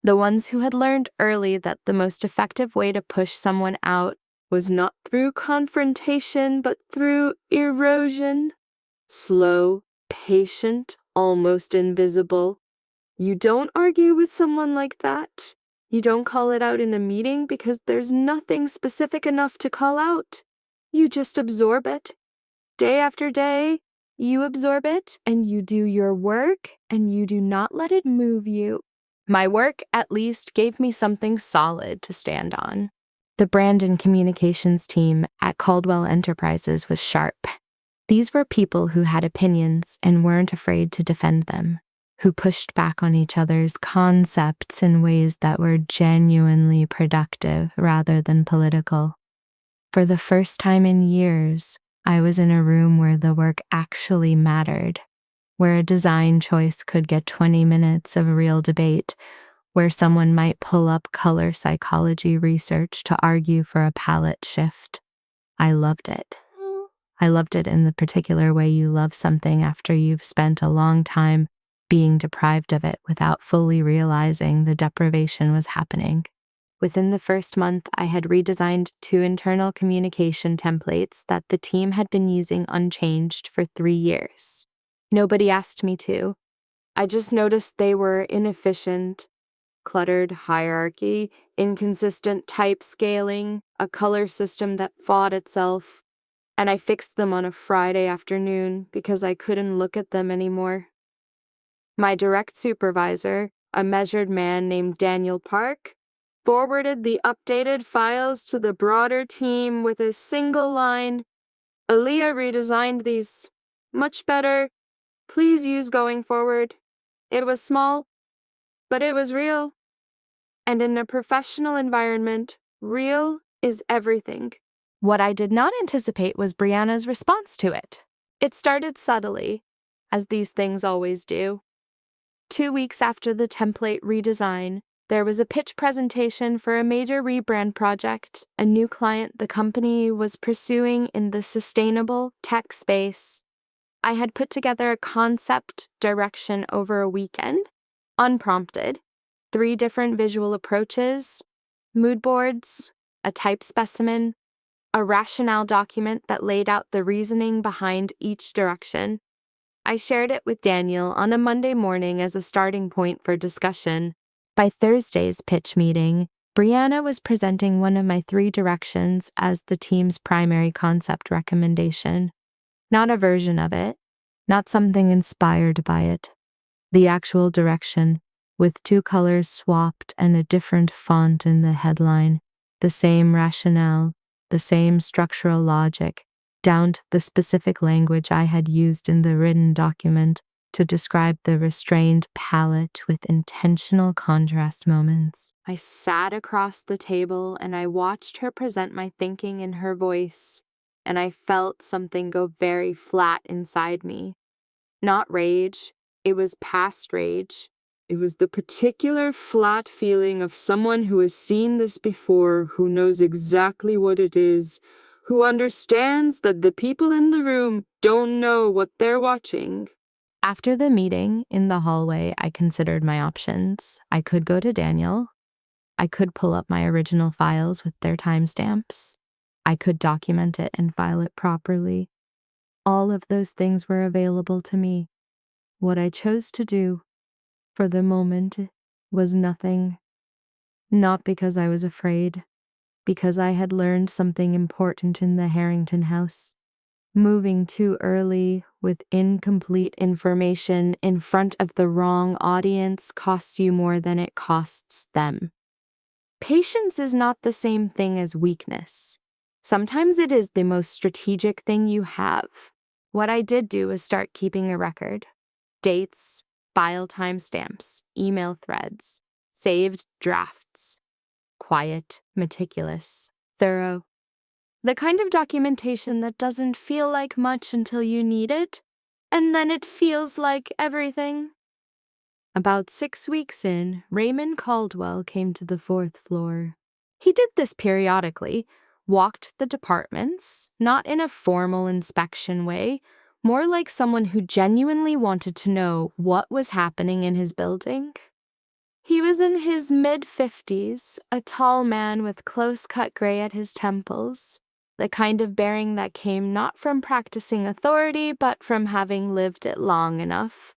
The ones who had learned early that the most effective way to push someone out was not through confrontation, but through erosion. Slow, patient, almost invisible. You don't argue with someone like that. You don't call it out in a meeting because there's nothing specific enough to call out. You just absorb it. Day after day, you absorb it and you do your work and you do not let it move you. My work, at least, gave me something solid to stand on. The brand and communications team at Caldwell Enterprises was sharp. These were people who had opinions and weren't afraid to defend them, who pushed back on each other's concepts in ways that were genuinely productive rather than political. For the first time in years, I was in a room where the work actually mattered, where a design choice could get 20 minutes of real debate, where someone might pull up color psychology research to argue for a palette shift. I loved it. I loved it in the particular way you love something after you've spent a long time being deprived of it without fully realizing the deprivation was happening. Within the first month, I had redesigned 2 internal communication templates that the team had been using unchanged for 3 years. Nobody asked me to. I just noticed they were inefficient, cluttered hierarchy, inconsistent type scaling, a color system that fought itself, and I fixed them on a Friday afternoon because I couldn't look at them anymore. My direct supervisor, a measured man named Daniel Park, forwarded the updated files to the broader team with a single line, "Aaliyah redesigned these. Much better. Please use going forward. It was small, but it was real. And in a professional environment, real is everything." What I did not anticipate was Brianna's response to it. It started subtly, as these things always do. 2 weeks after the template redesign, there was a pitch presentation for a major rebrand project, a new client the company was pursuing in the sustainable tech space. I had put together a concept direction over a weekend, unprompted, 3 different visual approaches, mood boards, a type specimen, a rationale document that laid out the reasoning behind each direction. I shared it with Daniel on a Monday morning as a starting point for discussion. By Thursday's pitch meeting, Brianna was presenting one of my 3 directions as the team's primary concept recommendation. Not a version of it, not something inspired by it. The actual direction, with 2 colors swapped and a different font in the headline, the same rationale, the same structural logic, down to the specific language I had used in the written document to describe the restrained palette with intentional contrast moments. I sat across the table and I watched her present my thinking in her voice, and I felt something go very flat inside me. Not rage, it was past rage. It was the particular flat feeling of someone who has seen this before, who knows exactly what it is, who understands that the people in the room don't know what they're watching. After the meeting, in the hallway, I considered my options. I could go to Daniel. I could pull up my original files with their timestamps. I could document it and file it properly. All of those things were available to me. What I chose to do, for the moment, was nothing. Not because I was afraid, because I had learned something important in the Harrington house. Moving too early with incomplete information in front of the wrong audience costs you more than it costs them. Patience is not the same thing as weakness. Sometimes it is the most strategic thing you have. What I did do was start keeping a record. Dates, file timestamps, email threads, saved drafts. Quiet, meticulous, thorough. The kind of documentation that doesn't feel like much until you need it, and then it feels like everything. About 6 weeks in, Raymond Caldwell came to the 4th floor. He did this periodically, walked the departments, not in a formal inspection way, more like someone who genuinely wanted to know what was happening in his building. He was in his mid-50s, a tall man with close-cut gray at his temples, the kind of bearing that came not from practicing authority but from having lived it long enough,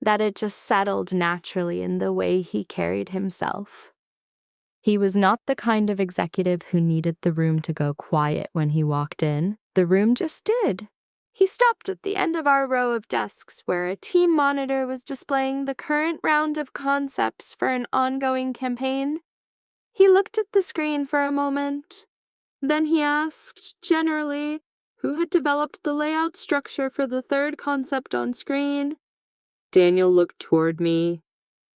that it just settled naturally in the way he carried himself. He was not the kind of executive who needed the room to go quiet when he walked in. The room just did. He stopped at the end of our row of desks where a team monitor was displaying the current round of concepts for an ongoing campaign. He looked at the screen for a moment. Then he asked, generally, who had developed the layout structure for the 3rd concept on screen. Daniel looked toward me.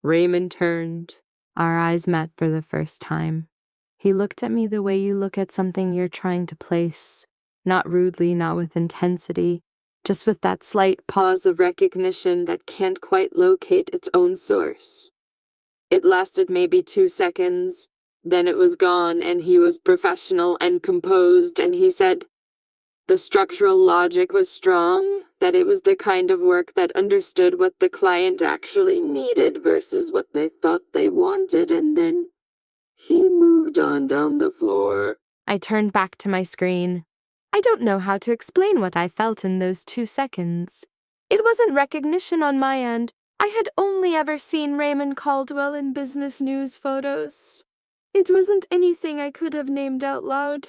Raymond turned. Our eyes met for the first time. He looked at me the way you look at something you're trying to place. Not rudely, not with intensity, just with that slight pause of recognition that can't quite locate its own source. It lasted maybe 2 seconds, then it was gone, and he was professional and composed, and he said, the structural logic was strong, that it was the kind of work that understood what the client actually needed versus what they thought they wanted, and then he moved on down the floor. I turned back to my screen. I don't know how to explain what I felt in those 2 seconds. It wasn't recognition on my end. I had only ever seen Raymond Caldwell in business news photos. It wasn't anything I could have named out loud.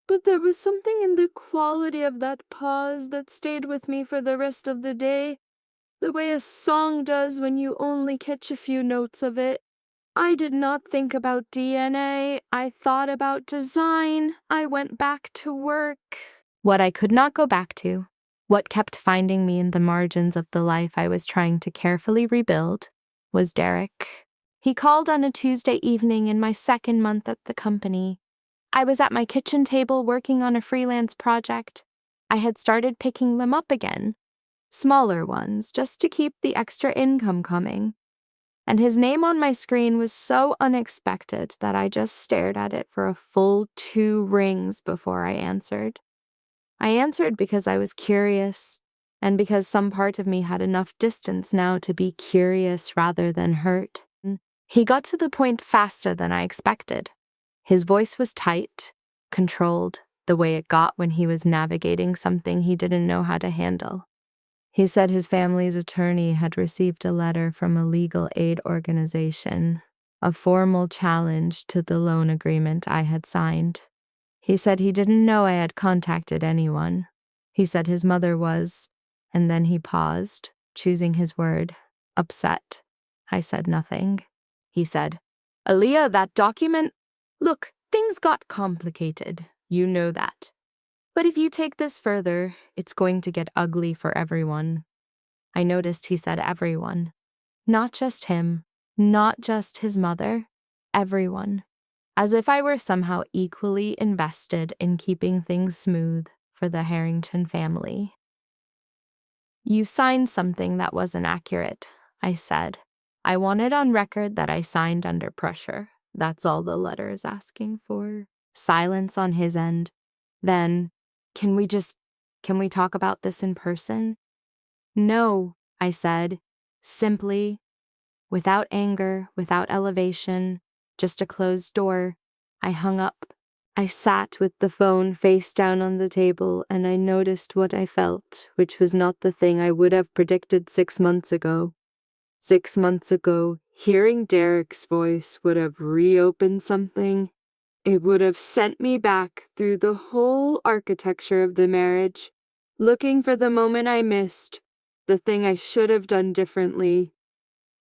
But there was something in the quality of that pause that stayed with me for the rest of the day, the way a song does when you only catch a few notes of it. I did not think about DNA. I thought about design. I went back to work. What I could not go back to, what kept finding me in the margins of the life I was trying to carefully rebuild, was Derek. He called on a Tuesday evening in my 2nd month at the company. I was at my kitchen table working on a freelance project. I had started picking them up again, smaller ones, just to keep the extra income coming. And his name on my screen was so unexpected that I just stared at it for a full 2 rings before I answered. I answered because I was curious, and because some part of me had enough distance now to be curious rather than hurt. He got to the point faster than I expected. His voice was tight, controlled, the way it got when he was navigating something he didn't know how to handle. He said his family's attorney had received a letter from a legal aid organization, a formal challenge to the loan agreement I had signed. He said he didn't know I had contacted anyone. He said his mother was, and then he paused, choosing his word, upset. I said nothing. He said, Aaliyah, that document... Look, things got complicated. You know that. But if you take this further, it's going to get ugly for everyone. I noticed he said everyone. Not just him, not just his mother, everyone. As if I were somehow equally invested in keeping things smooth for the Harrington family. You signed something that wasn't accurate, I said. I want it on record that I signed under pressure. That's all the letter is asking for. Silence on his end. Then, can we talk about this in person? No, I said, simply, without anger, without elevation, just a closed door. I hung up. I sat with the phone face down on the table, and I noticed what I felt, which was not the thing I would have predicted 6 months ago. 6 months ago, hearing Derek's voice would have reopened something. It would have sent me back through the whole architecture of the marriage, looking for the moment I missed, the thing I should have done differently.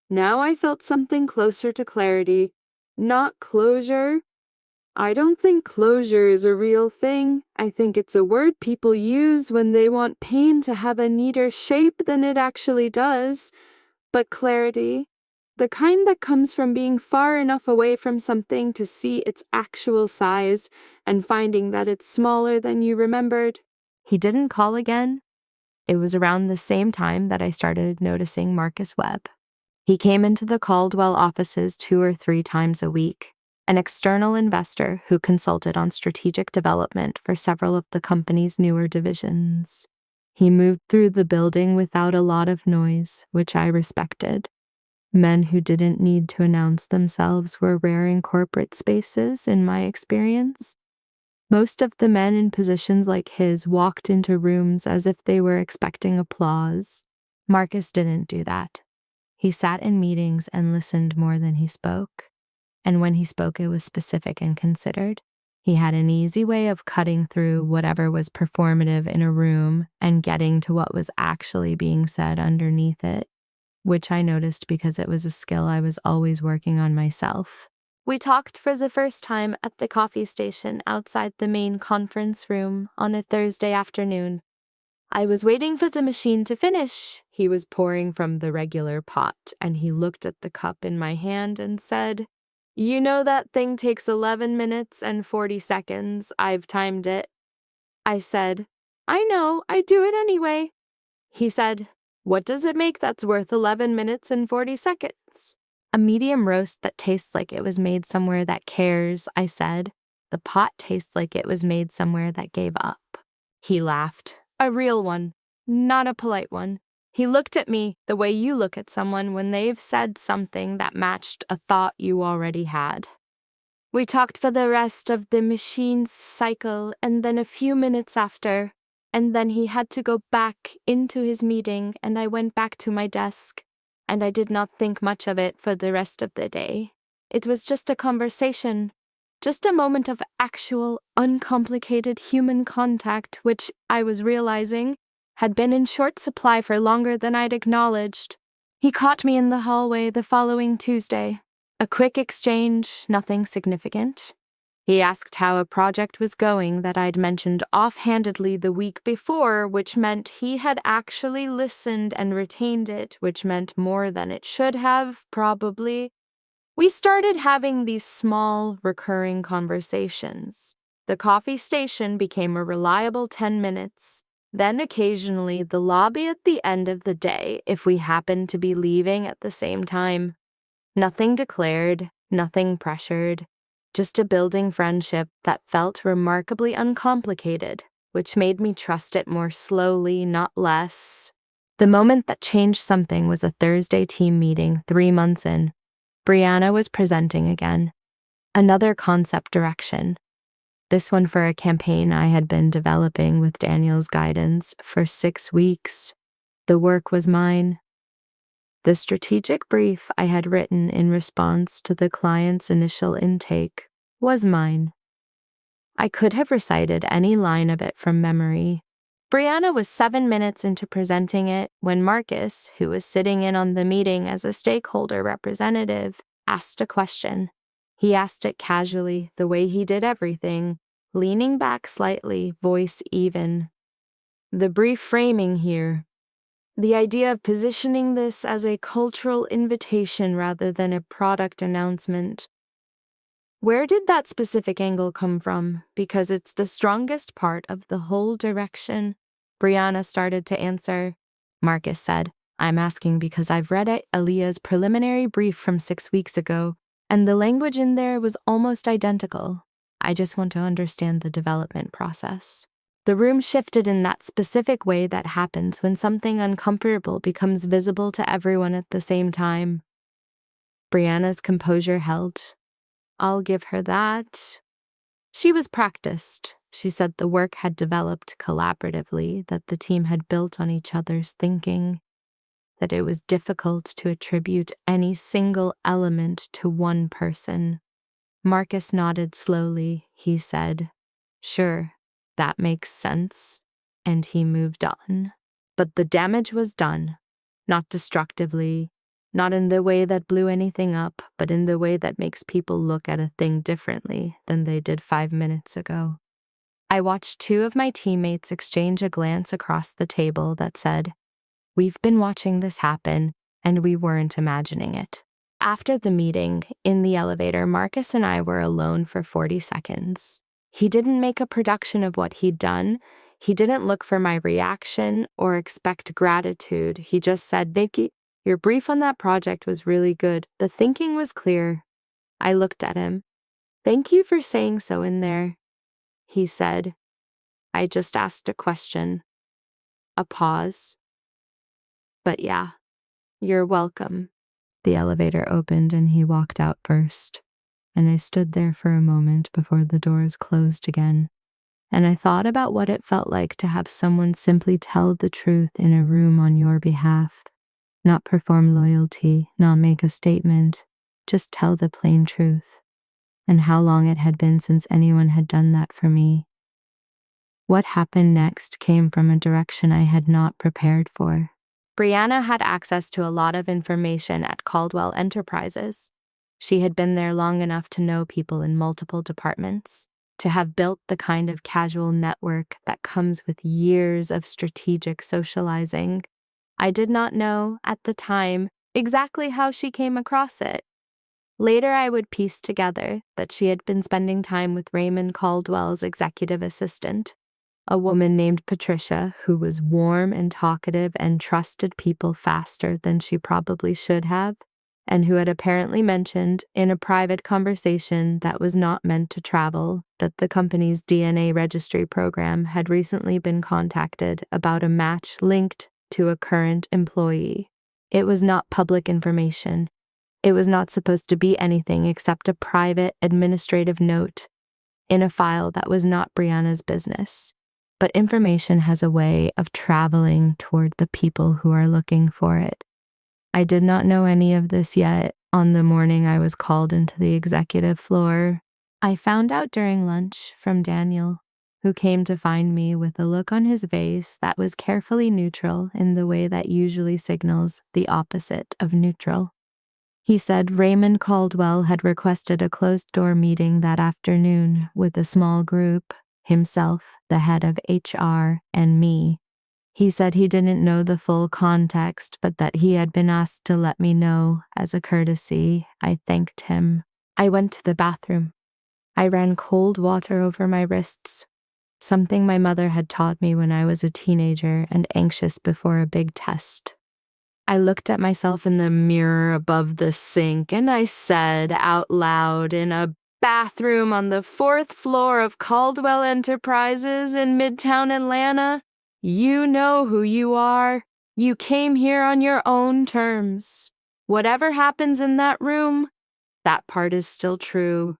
Now I felt something closer to clarity, not closure. I don't think closure is a real thing. I think it's a word people use when they want pain to have a neater shape than it actually does. But clarity, the kind that comes from being far enough away from something to see its actual size and finding that it's smaller than you remembered. He didn't call again. It was around the same time that I started noticing Marcus Webb. He came into the Caldwell offices 2 or 3 times a week, an external investor who consulted on strategic development for several of the company's newer divisions. He moved through the building without a lot of noise, which I respected. Men who didn't need to announce themselves were rare in corporate spaces, in my experience. Most of the men in positions like his walked into rooms as if they were expecting applause. Marcus didn't do that. He sat in meetings and listened more than he spoke. And when he spoke, it was specific and considered. He had an easy way of cutting through whatever was performative in a room and getting to what was actually being said underneath it, which I noticed because it was a skill I was always working on myself. We talked for the first time at the coffee station outside the main conference room on a Thursday afternoon. I was waiting for the machine to finish. He was pouring from the regular pot, and he looked at the cup in my hand and said, "You know that thing takes 11 minutes and 40 seconds. I've timed it." I said, "I know, I do it anyway." He said, "What does it make that's worth 11 minutes and 40 seconds? "A medium roast that tastes like it was made somewhere that cares," I said. "The pot tastes like it was made somewhere that gave up." He laughed. "A real one, not a polite one." He looked at me the way you look at someone when they've said something that matched a thought you already had. We talked for the rest of the machine's cycle, and then a few minutes after, and then he had to go back into his meeting, and I went back to my desk, and I did not think much of it for the rest of the day. It was just a conversation, just a moment of actual, uncomplicated human contact, which I was realizing had been in short supply for longer than I'd acknowledged. He caught me in the hallway the following Tuesday. A quick exchange, nothing significant. He asked how a project was going that I'd mentioned offhandedly the week before, which meant he had actually listened and retained it, which meant more than it should have, probably. We started having these small, recurring conversations. The coffee station became a reliable 10 minutes. Then occasionally the lobby at the end of the day, if we happened to be leaving at the same time. Nothing declared, nothing pressured, just a building friendship that felt remarkably uncomplicated, which made me trust it more slowly, not less. The moment that changed something was a Thursday team meeting 3 months in. Brianna was presenting again. Another concept direction. This one for a campaign I had been developing with Daniel's guidance for 6 weeks. The work was mine. The strategic brief I had written in response to the client's initial intake was mine. I could have recited any line of it from memory. Brianna was 7 minutes into presenting it when Marcus, who was sitting in on the meeting as a stakeholder representative, asked a question. He asked it casually, the way he did everything, leaning back slightly, voice even. The brief framing here. The idea of positioning this as a cultural invitation rather than a product announcement. Where did that specific angle come from? Because it's the strongest part of the whole direction. Brianna started to answer. Marcus said, "I'm asking because I've read Aaliyah's preliminary brief from 6 weeks ago, and the language in there was almost identical. I just want to understand the development process." The room shifted in that specific way that happens when something uncomfortable becomes visible to everyone at the same time. Brianna's composure held. I'll give her that. She was practiced. She said the work had developed collaboratively, that the team had built on each other's thinking, that it was difficult to attribute any single element to one person. Marcus nodded slowly. He said, "Sure. That makes sense," and he moved on. But the damage was done, not destructively, not in the way that blew anything up, but in the way that makes people look at a thing differently than they did 5 minutes ago. I watched 2 of my teammates exchange a glance across the table that said, "We've been watching this happen, and we weren't imagining it." After the meeting, in the elevator, Marcus and I were alone for 40 seconds. He didn't make a production of what he'd done. He didn't look for my reaction or expect gratitude. He just said, "Nikki, your brief on that project was really good. The thinking was clear." I looked at him. "Thank you for saying so in there," he said. "I just asked a question." A pause. "But yeah, you're welcome." The elevator opened and he walked out first, and I stood there for a moment before the doors closed again, and I thought about what it felt like to have someone simply tell the truth in a room on your behalf, not perform loyalty, not make a statement, just tell the plain truth, and how long it had been since anyone had done that for me. What happened next came from a direction I had not prepared for. Brianna had access to a lot of information at Caldwell Enterprises. She had been there long enough to know people in multiple departments, to have built the kind of casual network that comes with years of strategic socializing. I did not know, at the time, exactly how she came across it. Later, I would piece together that she had been spending time with Raymond Caldwell's executive assistant, a woman named Patricia who was warm and talkative and trusted people faster than she probably should have, and who had apparently mentioned in a private conversation that was not meant to travel that the company's DNA registry program had recently been contacted about a match linked to a current employee. It was not public information. It was not supposed to be anything except a private administrative note in a file that was not Brianna's business. But information has a way of traveling toward the people who are looking for it. I did not know any of this yet on the morning I was called into the executive floor. I found out during lunch from Daniel, who came to find me with a look on his face that was carefully neutral in the way that usually signals the opposite of neutral. He said Raymond Caldwell had requested a closed-door meeting that afternoon with a small group, himself, the head of HR, and me. He said he didn't know the full context, but that he had been asked to let me know. As a courtesy, I thanked him. I went to the bathroom. I ran cold water over my wrists, something my mother had taught me when I was a teenager and anxious before a big test. I looked at myself in the mirror above the sink and I said out loud, in a bathroom on the 4th floor of Caldwell Enterprises in Midtown Atlanta, "You know who you are. You came here on your own terms. Whatever happens in that room, that part is still true."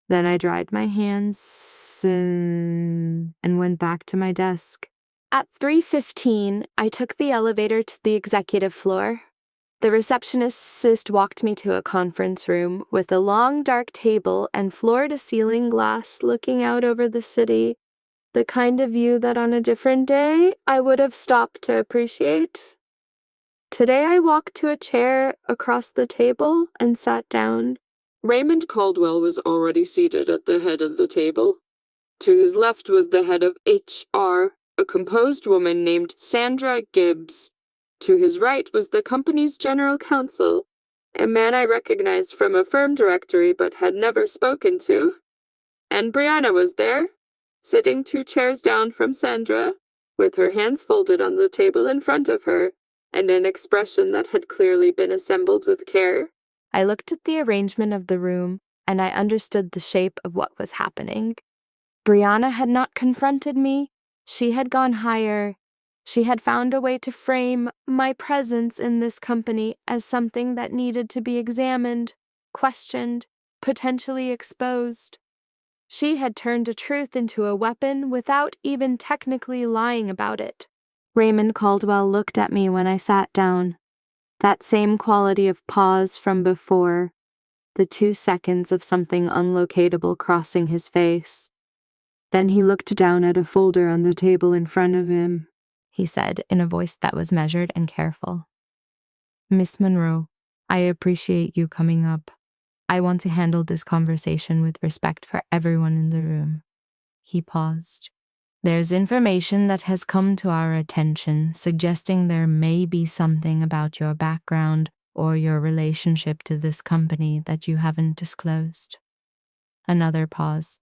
Then I dried my hands and went back to my desk. At 3:15, I took the elevator to the executive floor. The receptionist walked me to a conference room with a long dark table and floor-to-ceiling glass looking out over the city, the kind of view that on a different day I would have stopped to appreciate. Today I walked to a chair across the table and sat down. Raymond Caldwell was already seated at the head of the table. To his left was the head of HR, a composed woman named Sandra Gibbs. To his right was the company's general counsel, a man I recognized from a firm directory but had never spoken to. And Brianna was there, sitting 2 chairs down from Sandra, with her hands folded on the table in front of her, and an expression that had clearly been assembled with care. I looked at the arrangement of the room, and I understood the shape of what was happening. Brianna had not confronted me. She had gone higher. She had found a way to frame my presence in this company as something that needed to be examined, questioned, potentially exposed. She had turned a truth into a weapon without even technically lying about it. Raymond Caldwell looked at me when I sat down. That same quality of pause from before, the 2 seconds of something unlocatable crossing his face. Then he looked down at a folder on the table in front of him. He said in a voice that was measured and careful, "Miss Monroe, I appreciate you coming up. I want to handle this conversation with respect for everyone in the room." He paused. "There's information that has come to our attention suggesting there may be something about your background or your relationship to this company that you haven't disclosed." Another pause.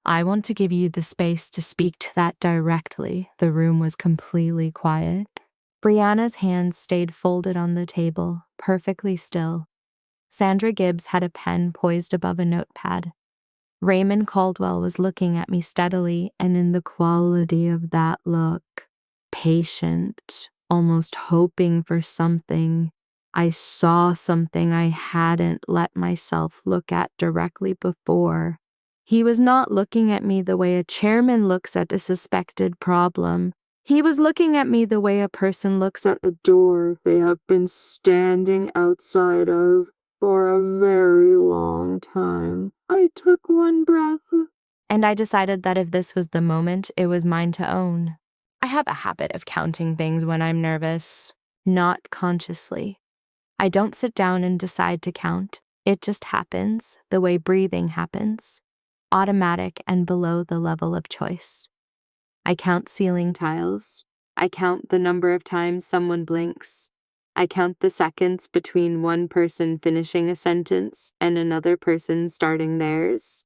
I want to give you the space to speak to that directly. The room was completely quiet. Brianna's hands stayed folded on the table, perfectly still. Sandra Gibbs had a pen poised above a notepad. Raymond Caldwell was looking at me steadily, and in the quality of that look, patient, almost hoping for something. I saw something I hadn't let myself look at directly before. He was not looking at me the way a chairman looks at a suspected problem. He was looking at me the way a person looks at a door they have been standing outside of for a very long time. I took one breath, and I decided that if this was the moment, it was mine to own. I have a habit of counting things when I'm nervous, not consciously. I don't sit down and decide to count. It just happens, the way breathing happens, automatic and below the level of choice. I count ceiling tiles. I count the number of times someone blinks. I count the seconds between one person finishing a sentence and another person starting theirs.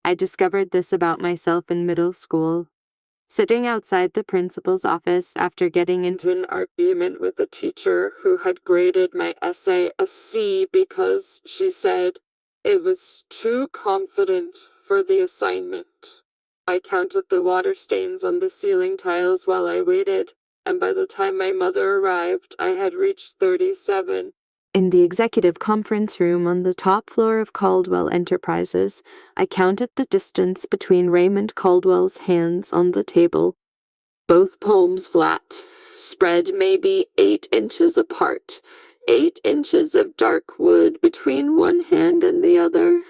I discovered this about myself in middle school. Sitting outside the principal's office after getting into an argument with a teacher who had graded my essay a C because she said it was too confident for the assignment. I counted the water stains on the ceiling tiles while I waited, and by the time my mother arrived, I had reached 37. In the executive conference room on the top floor of Caldwell Enterprises, I counted the distance between Raymond Caldwell's hands on the table, both palms flat, spread maybe 8 inches apart, 8 inches of dark wood between one hand and the other.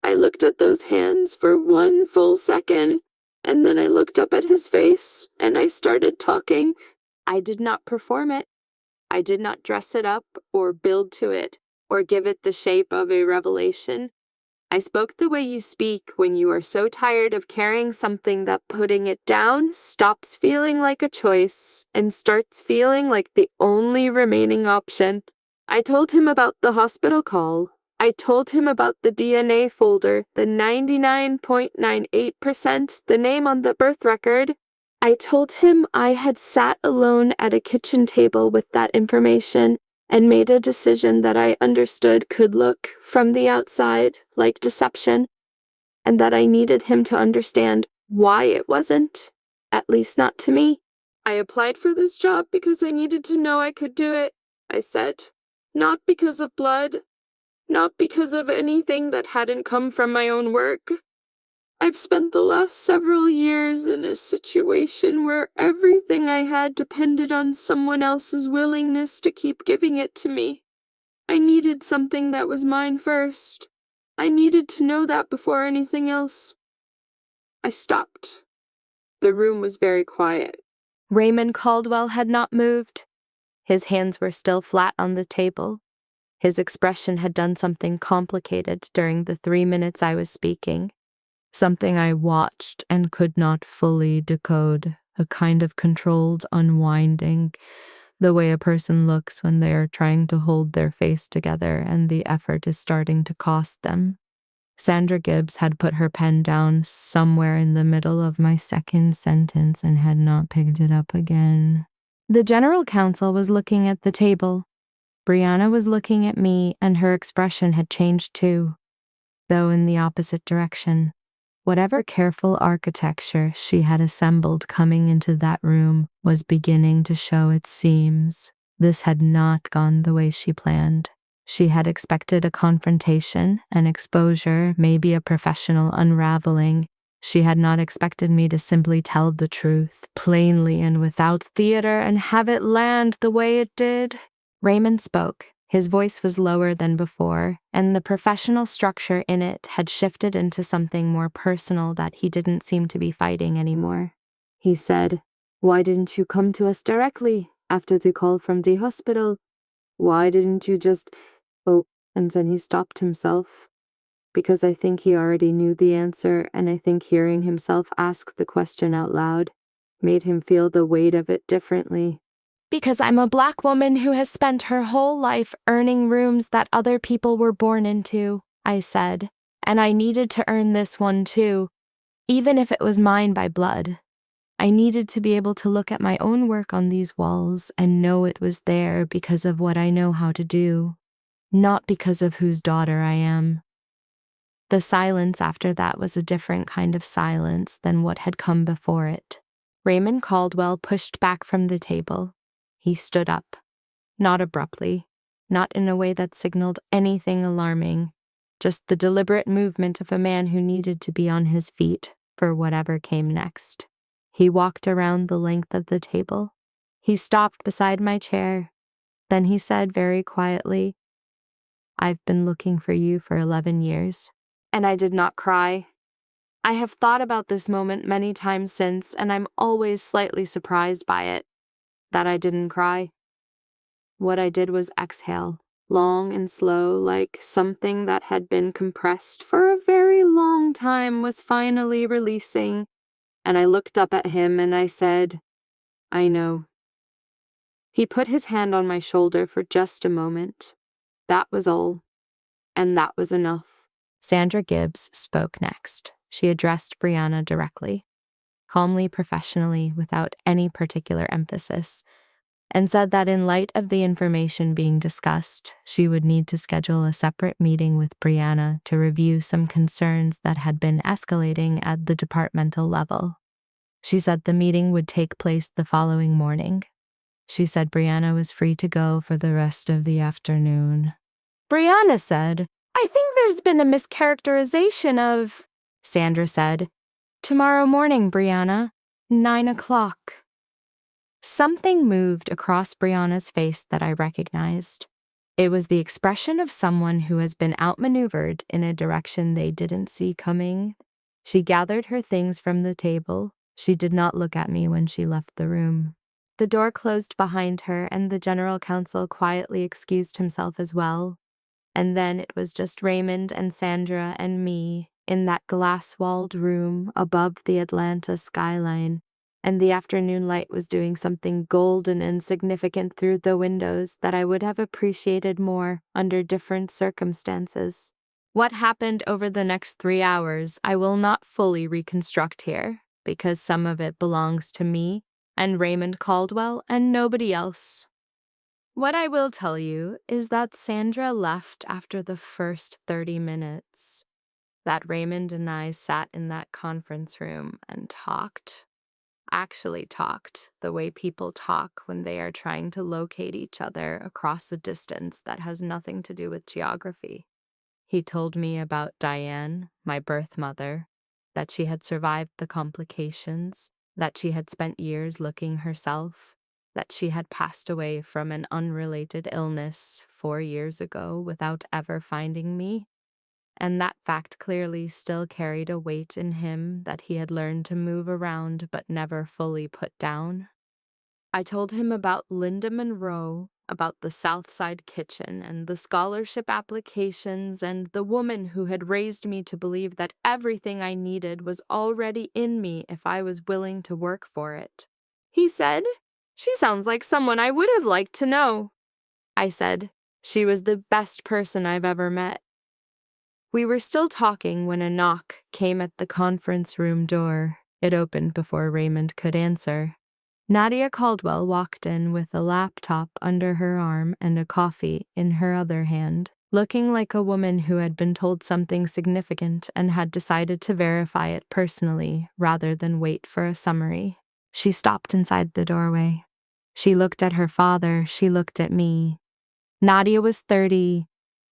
I looked at those hands for 1 full second, and then I looked up at his face, and I started talking. I did not perform it. I did not dress it up or build to it or give it the shape of a revelation. I spoke the way you speak when you are so tired of carrying something that putting it down stops feeling like a choice and starts feeling like the only remaining option. I told him about the hospital call. I told him about the DNA folder, the 99.98%, the name on the birth record. I told him I had sat alone at a kitchen table with that information and made a decision that I understood could look, from the outside, like deception, and that I needed him to understand why it wasn't, at least not to me. I applied for this job because I needed to know I could do it, I said. Not because of blood, not because of anything that hadn't come from my own work. I've spent the last several years in a situation where everything I had depended on someone else's willingness to keep giving it to me. I needed something that was mine first. I needed to know that before anything else. I stopped. The room was very quiet. Raymond Caldwell had not moved. His hands were still flat on the table. His expression had done something complicated during the 3 minutes I was speaking. Something I watched and could not fully decode, a kind of controlled unwinding, the way a person looks when they are trying to hold their face together and the effort is starting to cost them. Sandra Gibbs had put her pen down somewhere in the middle of my second sentence and had not picked it up again. The general counsel was looking at the table. Brianna was looking at me, and her expression had changed too, though in the opposite direction. Whatever careful architecture she had assembled coming into that room was beginning to show its seams. This had not gone the way she planned. She had expected a confrontation, an exposure, maybe a professional unraveling. She had not expected me to simply tell the truth, plainly and without theater, and have it land the way it did. Raymond spoke. His voice was lower than before, and the professional structure in it had shifted into something more personal that he didn't seem to be fighting anymore. He said, "Why didn't you come to us directly after the call from the hospital? Why didn't you just—" Oh, and then he stopped himself, because I think he already knew the answer, and I think hearing himself ask the question out loud made him feel the weight of it differently. Because I'm a Black woman who has spent her whole life earning rooms that other people were born into, I said, and I needed to earn this one too. even if it was mine by blood. I needed to be able to look at my own work on these walls and know it was there because of what I know how to do, not because of whose daughter I am. The silence after that was a different kind of silence than what had come before it. Raymond Caldwell pushed back from the table. He stood up, not abruptly, not in a way that signaled anything alarming, just the deliberate movement of a man who needed to be on his feet for whatever came next. He walked around the length of the table. He stopped beside my chair. Then he said very quietly, "I've been looking for you for 11 years. And I did not cry. I have thought about this moment many times since, and I'm always slightly surprised by it, that I didn't cry. What I did was exhale, long and slow, like something that had been compressed for a very long time was finally releasing, and I looked up at him and I said, "I know." He put his hand on my shoulder for just a moment. That was all, and that was enough. Sandra Gibbs spoke next. She addressed Brianna directly, calmly, professionally, without any particular emphasis, and said that in light of the information being discussed, she would need to schedule a separate meeting with Brianna to review some concerns that had been escalating at the departmental level. She said the meeting would take place the following morning. She said Brianna was free to go for the rest of the afternoon. Brianna said, "I think there's been a mischaracterization of," Sandra said. "Tomorrow morning, Brianna, 9 o'clock. Something moved across Brianna's face that I recognized. It was the expression of someone who has been outmaneuvered in a direction they didn't see coming. She gathered her things from the table. She did not look at me when she left the room. The door closed behind her, and the general counsel quietly excused himself as well. And then it was just Raymond and Sandra and me in that glass-walled room above the Atlanta skyline, and the afternoon light was doing something golden and significant through the windows that I would have appreciated more under different circumstances. What happened over the next 3 hours I will not fully reconstruct here, because some of it belongs to me and Raymond Caldwell and nobody else. What I will tell you is that Sandra left after the first 30 minutes, that Raymond and I sat in that conference room and actually talked the way people talk when they are trying to locate each other across a distance that has nothing to do with geography. He told me about Diane, my birth mother, that she had survived the complications, that she had spent years looking herself, that she had passed away from an unrelated illness 4 years ago without ever finding me, and that fact clearly still carried a weight in him that he had learned to move around but never fully put down. I told him about Linda Monroe, about the Southside Kitchen and the scholarship applications and the woman who had raised me to believe that everything I needed was already in me if I was willing to work for it. He said, "She sounds like someone I would have liked to know." I said, "She was the best person I've ever met." We were still talking when a knock came at the conference room door. It opened before Raymond could answer. Nadia Caldwell walked in with a laptop under her arm and a coffee in her other hand, looking like a woman who had been told something significant and had decided to verify it personally rather than wait for a summary. She stopped inside the doorway. She looked at her father. She looked at me. Nadia was 30.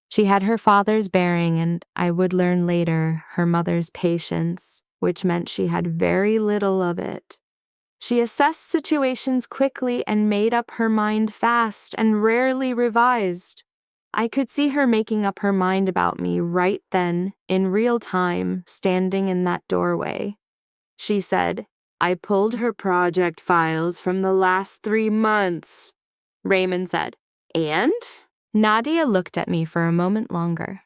She had her father's bearing and, I would learn later, her mother's patience, which meant she had very little of it. She assessed situations quickly and made up her mind fast and rarely revised. I could see her making up her mind about me right then, in real time, standing in that doorway. She said, "I pulled her project files from the last 3 months." Raymond said, "And?" Nadia looked at me for a moment longer.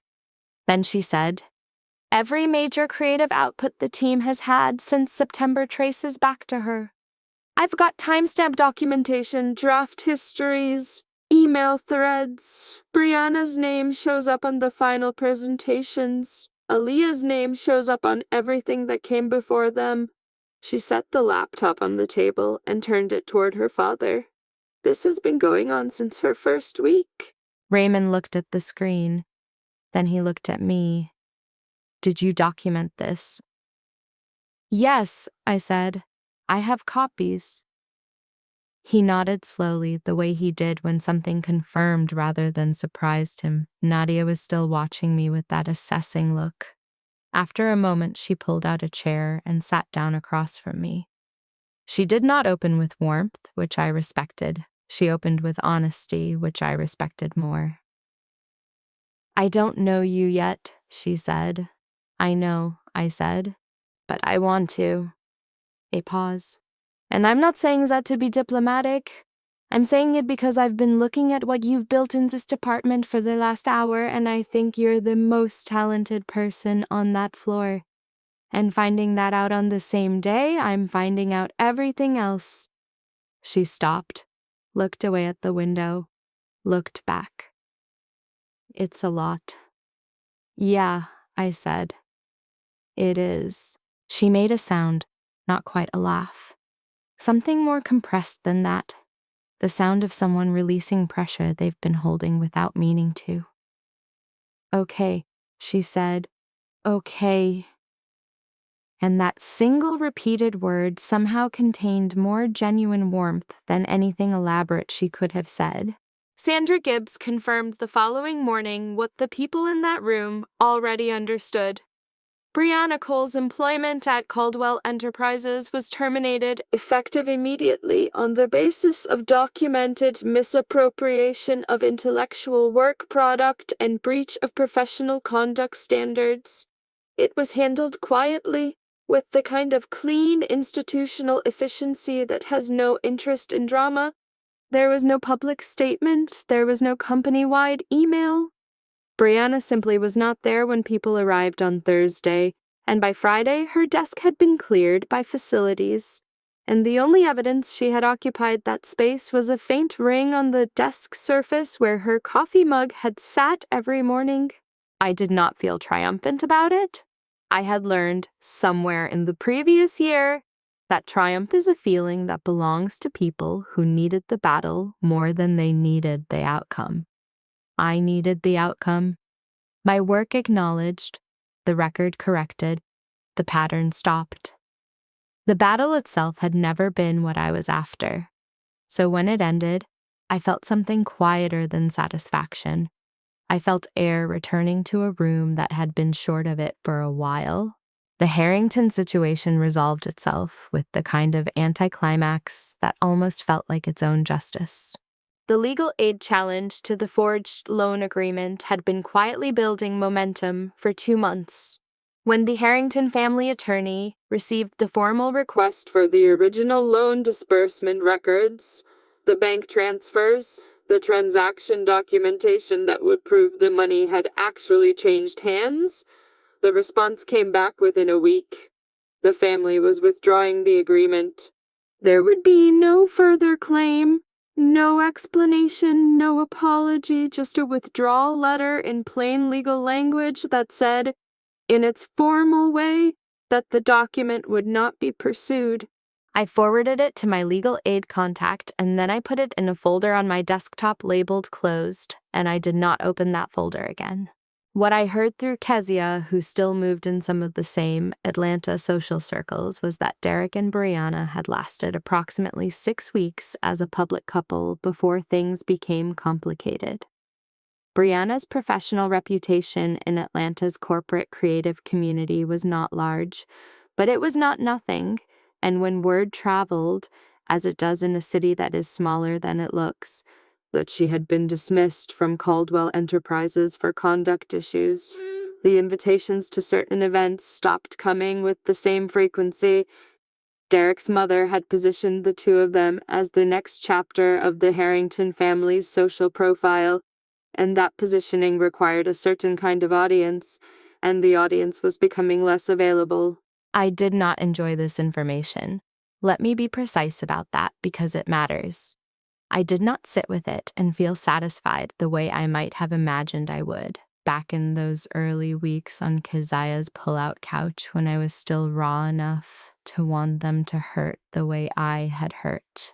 Then she said, "Every major creative output the team has had since September traces back to her. I've got timestamp documentation, draft histories, email threads. Brianna's name shows up on the final presentations. Aaliyah's name shows up on everything that came before them. She set the laptop on the table and turned it toward her father. This has been going on since her first week. Raymond looked at the screen. Then he looked at me. Did you document this? Yes, I said. I have copies. He nodded slowly, the way he did when something confirmed rather than surprised him. Nadia was still watching me with that assessing look. After a moment, she pulled out a chair and sat down across from me. She did not open with warmth, which I respected. She opened with honesty, which I respected more. I don't know you yet, she said. I know, I said, but I want to. A pause. And I'm not saying that to be diplomatic. I'm saying it because I've been looking at what you've built in this department for the last hour, and I think you're the most talented person on that floor. And finding that out on the same day, I'm finding out everything else. She stopped, looked away at the window, looked back. It's a lot. Yeah, I said. It is. She made a sound, not quite a laugh. Something more compressed than that. The sound of someone releasing pressure they've been holding without meaning to. Okay, she said. Okay. And that single repeated word somehow contained more genuine warmth than anything elaborate she could have said. Sandra Gibbs confirmed the following morning what the people in that room already understood. Brianna Cole's employment at Caldwell Enterprises was terminated effective immediately on the basis of documented misappropriation of intellectual work product and breach of professional conduct standards. It was handled quietly, with the kind of clean institutional efficiency that has no interest in drama. There was no public statement, there was no company-wide email. Brianna simply was not there when people arrived on Thursday, and by Friday her desk had been cleared by facilities, and the only evidence she had occupied that space was a faint ring on the desk surface where her coffee mug had sat every morning. I did not feel triumphant about it. I had learned somewhere in the previous year that triumph is a feeling that belongs to people who needed the battle more than they needed the outcome. I needed the outcome. My work acknowledged, the record corrected, the pattern stopped. The battle itself had never been what I was after. So when it ended, I felt something quieter than satisfaction. I felt air returning to a room that had been short of it for a while. The Harrington situation resolved itself with the kind of anticlimax that almost felt like its own justice. The legal aid challenge to the forged loan agreement had been quietly building momentum for 2 months. When the Harrington family attorney received the formal request for the original loan disbursement records, the bank transfers, the transaction documentation that would prove the money had actually changed hands, the response came back within a week. The family was withdrawing the agreement. There would be no further claim. No explanation, no apology, just a withdrawal letter in plain legal language that said, in its formal way, that the document would not be pursued. I forwarded it to my legal aid contact, and then I put it in a folder on my desktop labeled closed, and I did not open that folder again. What I heard through Kezia, who still moved in some of the same Atlanta social circles, was that Derek and Brianna had lasted approximately 6 weeks as a public couple before things became complicated. Brianna's professional reputation in Atlanta's corporate creative community was not large, but it was not nothing, and when word traveled, as it does in a city that is smaller than it looks, that she had been dismissed from Caldwell Enterprises for conduct issues, the invitations to certain events stopped coming with the same frequency. Derek's mother had positioned the two of them as the next chapter of the Harrington family's social profile, and that positioning required a certain kind of audience, and the audience was becoming less available. I did not enjoy this information. Let me be precise about that because it matters. I did not sit with it and feel satisfied the way I might have imagined I would. back in those early weeks on Keziah's pull-out couch when I was still raw enough to want them to hurt the way I had hurt.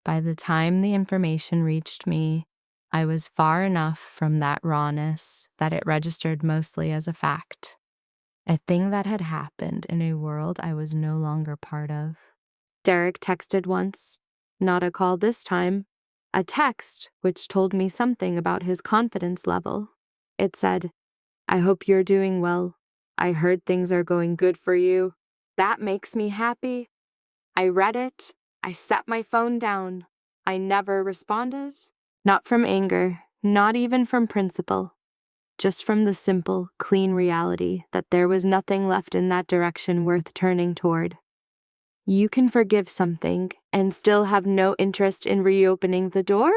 By the time the information reached me, I was far enough from that rawness that it registered mostly as a fact. A thing that had happened in a world I was no longer part of. Derek texted once, not a call this time, a text which told me something about his confidence level. It said, "I hope you're doing well. I heard things are going good for you. That makes me happy." I read it. I set my phone down. I never responded. Not from anger, not even from principle. Just from the simple, clean reality that there was nothing left in that direction worth turning toward. You can forgive something and still have no interest in reopening the door?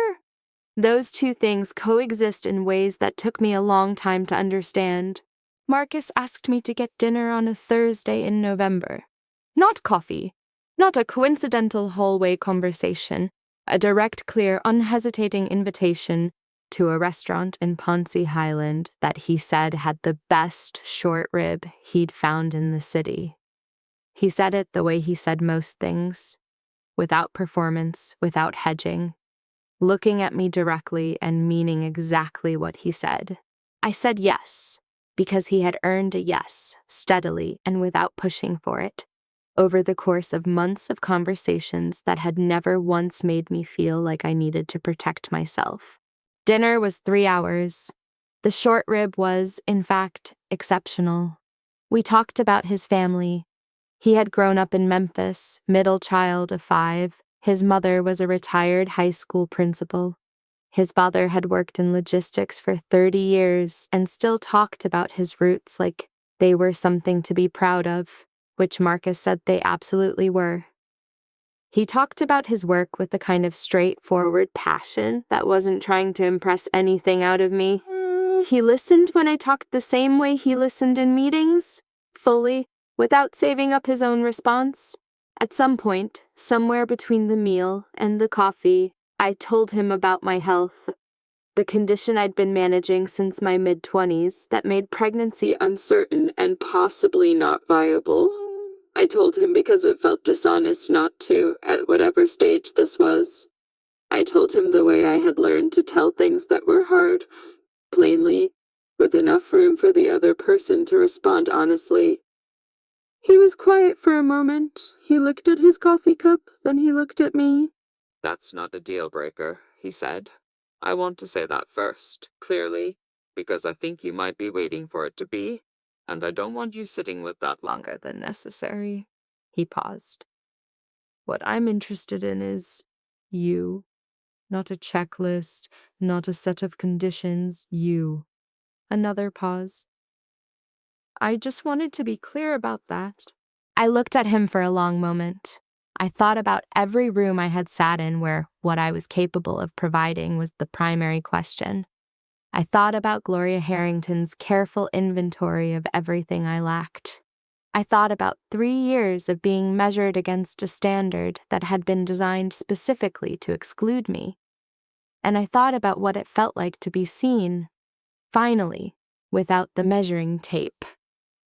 Those two things coexist in ways that took me a long time to understand. Marcus asked me to get dinner on a Thursday in November. Not coffee, not a coincidental hallway conversation, a direct, clear, unhesitating invitation to a restaurant in Ponce Highland that he said had the best short rib he'd found in the city. He said it the way he said most things, without performance, without hedging, looking at me directly and meaning exactly what he said. I said yes, because he had earned a yes, steadily and without pushing for it, over the course of months of conversations that had never once made me feel like I needed to protect myself. Dinner was 3 hours. The short rib was, in fact, exceptional. We talked about his family. He had grown up in Memphis, middle child of 5. His mother was a retired high school principal. His father had worked in logistics for 30 years and still talked about his roots like they were something to be proud of, which Marcus said they absolutely were. He talked about his work with a kind of straightforward passion that wasn't trying to impress anything out of me. He listened when I talked the same way he listened in meetings, fully, without saving up his own response. At some point, somewhere between the meal and the coffee, I told him about my health, the condition I'd been managing since my mid-20s that made pregnancy uncertain and possibly not viable. I told him because it felt dishonest not to, at whatever stage this was. I told him the way I had learned to tell things that were hard, plainly, with enough room for the other person to respond honestly. He was quiet for a moment. He looked at his coffee cup, then he looked at me. "That's not a deal breaker," he said. "I want to say that first, clearly, because I think you might be waiting for it to be, and I don't want you sitting with that longer than necessary." He paused. "What I'm interested in is you. Not a checklist, not a set of conditions, you." Another pause. "I just wanted to be clear about that." I looked at him for a long moment. I thought about every room I had sat in where what I was capable of providing was the primary question. I thought about Gloria Harrington's careful inventory of everything I lacked. I thought about 3 years of being measured against a standard that had been designed specifically to exclude me. And I thought about what it felt like to be seen, finally, without the measuring tape.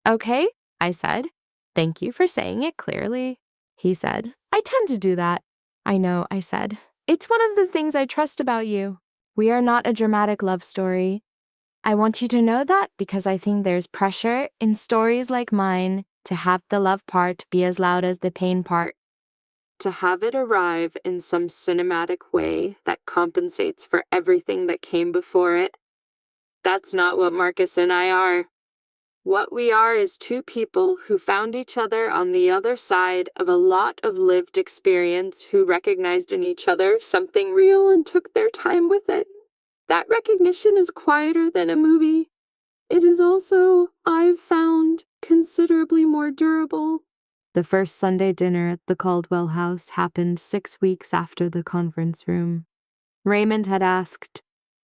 "Okay," I said. "Thank you for saying it clearly." He said, "I tend to do that." "I know," I said. "It's one of the things I trust about you. We are not a dramatic love story. I want you to know that because I think there's pressure in stories like mine to have the love part be as loud as the pain part. To have it arrive in some cinematic way that compensates for everything that came before it. That's not what Marcus and I are. What we are is 2 people who found each other on the other side of a lot of lived experience who recognized in each other something real and took their time with it. That recognition is quieter than a movie. It is also, I've found, considerably more durable." The first Sunday dinner at the Caldwell house happened 6 weeks after the conference room. Raymond had asked,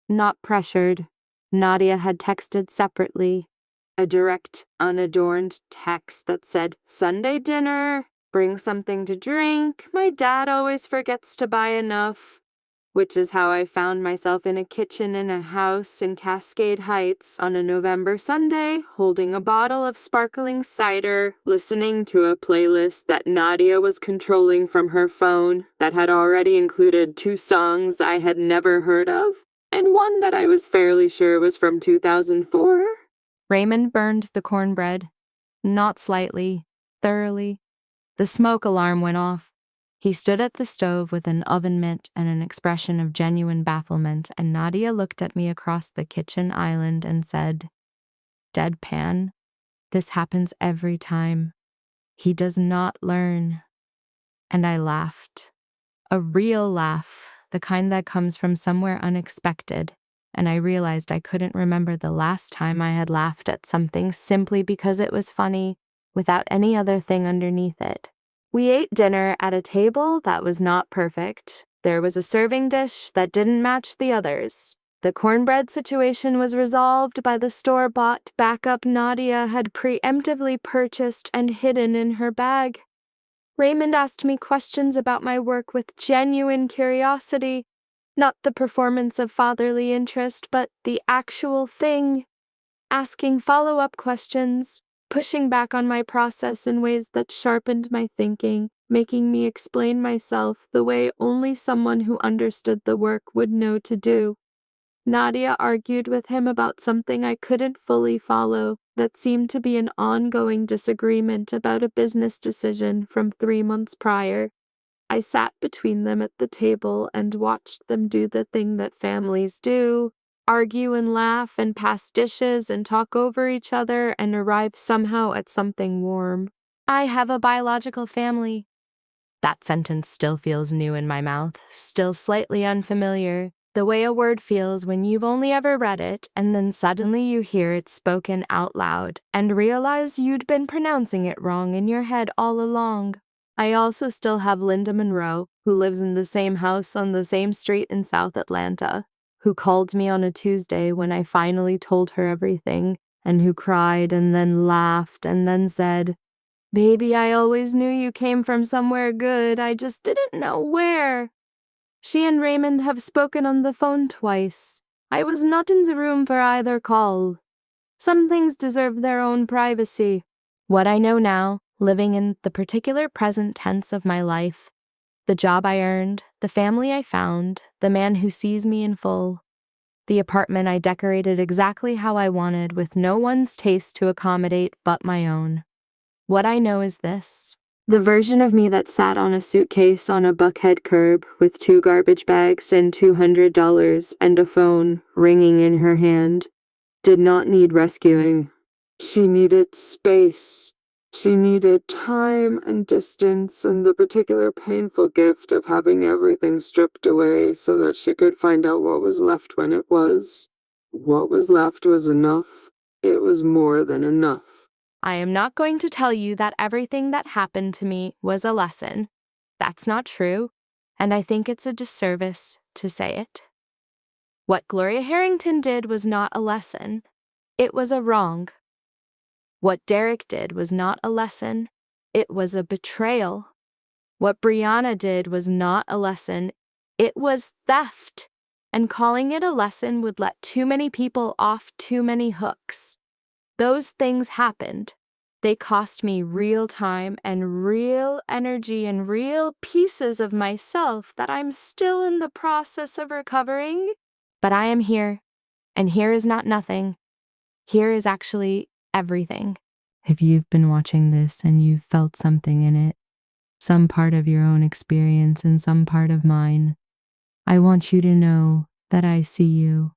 not pressured. Nadia had texted separately. A direct, unadorned text that said, "Sunday dinner, bring something to drink, my dad always forgets to buy enough," which is how I found myself in a kitchen in a house in Cascade Heights on a November Sunday, holding a bottle of sparkling cider, listening to a playlist that Nadia was controlling from her phone that had already included 2 songs I had never heard of, and one that I was fairly sure was from 2004. Raymond burned the cornbread, not slightly, thoroughly. The smoke alarm went off. He stood at the stove with an oven mitt and an expression of genuine bafflement, and Nadia looked at me across the kitchen island and said, deadpan, "This happens every time. He does not learn." And I laughed. A real laugh, the kind that comes from somewhere unexpected, and I realized I couldn't remember the last time I had laughed at something simply because it was funny, without any other thing underneath it. We ate dinner at a table that was not perfect. There was a serving dish that didn't match the others. The cornbread situation was resolved by the store-bought backup Nadia had preemptively purchased and hidden in her bag. Raymond asked me questions about my work with genuine curiosity, not the performance of fatherly interest, but the actual thing. Asking follow-up questions, pushing back on my process in ways that sharpened my thinking, making me explain myself the way only someone who understood the work would know to do. Nadia argued with him about something I couldn't fully follow that seemed to be an ongoing disagreement about a business decision from 3 months prior. I sat between them at the table and watched them do the thing that families do, argue and laugh and pass dishes and talk over each other and arrive somehow at something warm. I have a biological family. That sentence still feels new in my mouth, still slightly unfamiliar, the way a word feels when you've only ever read it and then suddenly you hear it spoken out loud and realize you'd been pronouncing it wrong in your head all along. I also still have Linda Monroe, who lives in the same house on the same street in South Atlanta, who called me on a Tuesday when I finally told her everything, and who cried and then laughed and then said, "Baby, I always knew you came from somewhere good, I just didn't know where." She and Raymond have spoken on the phone twice. I was not in the room for either call. Some things deserve their own privacy. What I know now, living in the particular present tense of my life, the job I earned, the family I found, the man who sees me in full, the apartment I decorated exactly how I wanted with no one's taste to accommodate but my own. What I know is this. The version of me that sat on a suitcase on a Buckhead curb with 2 garbage bags and $200 and a phone ringing in her hand did not need rescuing. She needed space. She needed time and distance and the particular painful gift of having everything stripped away so that she could find out what was left when it was. What was left was enough. It was more than enough. I am not going to tell you that everything that happened to me was a lesson. That's not true, and I think it's a disservice to say it. What Gloria Harrington did was not a lesson. It was a wrong. What Derek did was not a lesson. It was a betrayal. What Brianna did was not a lesson. It was theft. And calling it a lesson would let too many people off too many hooks. Those things happened. They cost me real time and real energy and real pieces of myself that I'm still in the process of recovering. But I am here, and here is not nothing. Here is actually everything. If you've been watching this and you've felt something in it, some part of your own experience and some part of mine, I want you to know that I see you.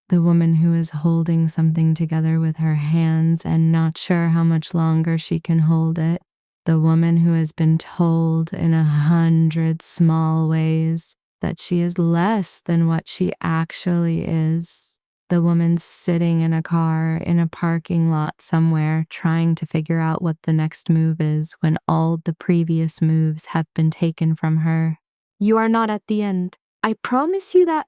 The woman who is holding something together with her hands and not sure how much longer she can hold it. The woman who has been told in 100 small ways that she is less than what she actually is. The woman sitting in a car in a parking lot somewhere trying to figure out what the next move is when all the previous moves have been taken from her. You are not at the end. I promise you that.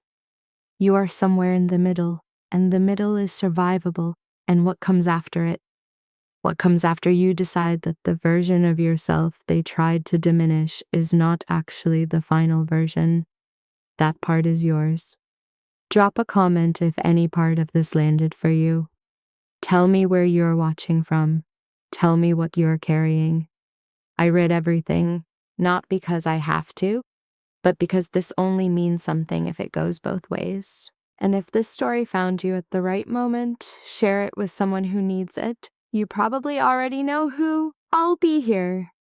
You are somewhere in the middle, and the middle is survivable, and what comes after it? What comes after you decide that the version of yourself they tried to diminish is not actually the final version. That part is yours. Drop a comment if any part of this landed for you. Tell me where you're watching from. Tell me what you're carrying. I read everything, not because I have to, but because this only means something if it goes both ways. And if this story found you at the right moment, share it with someone who needs it. You probably already know who. I'll be here.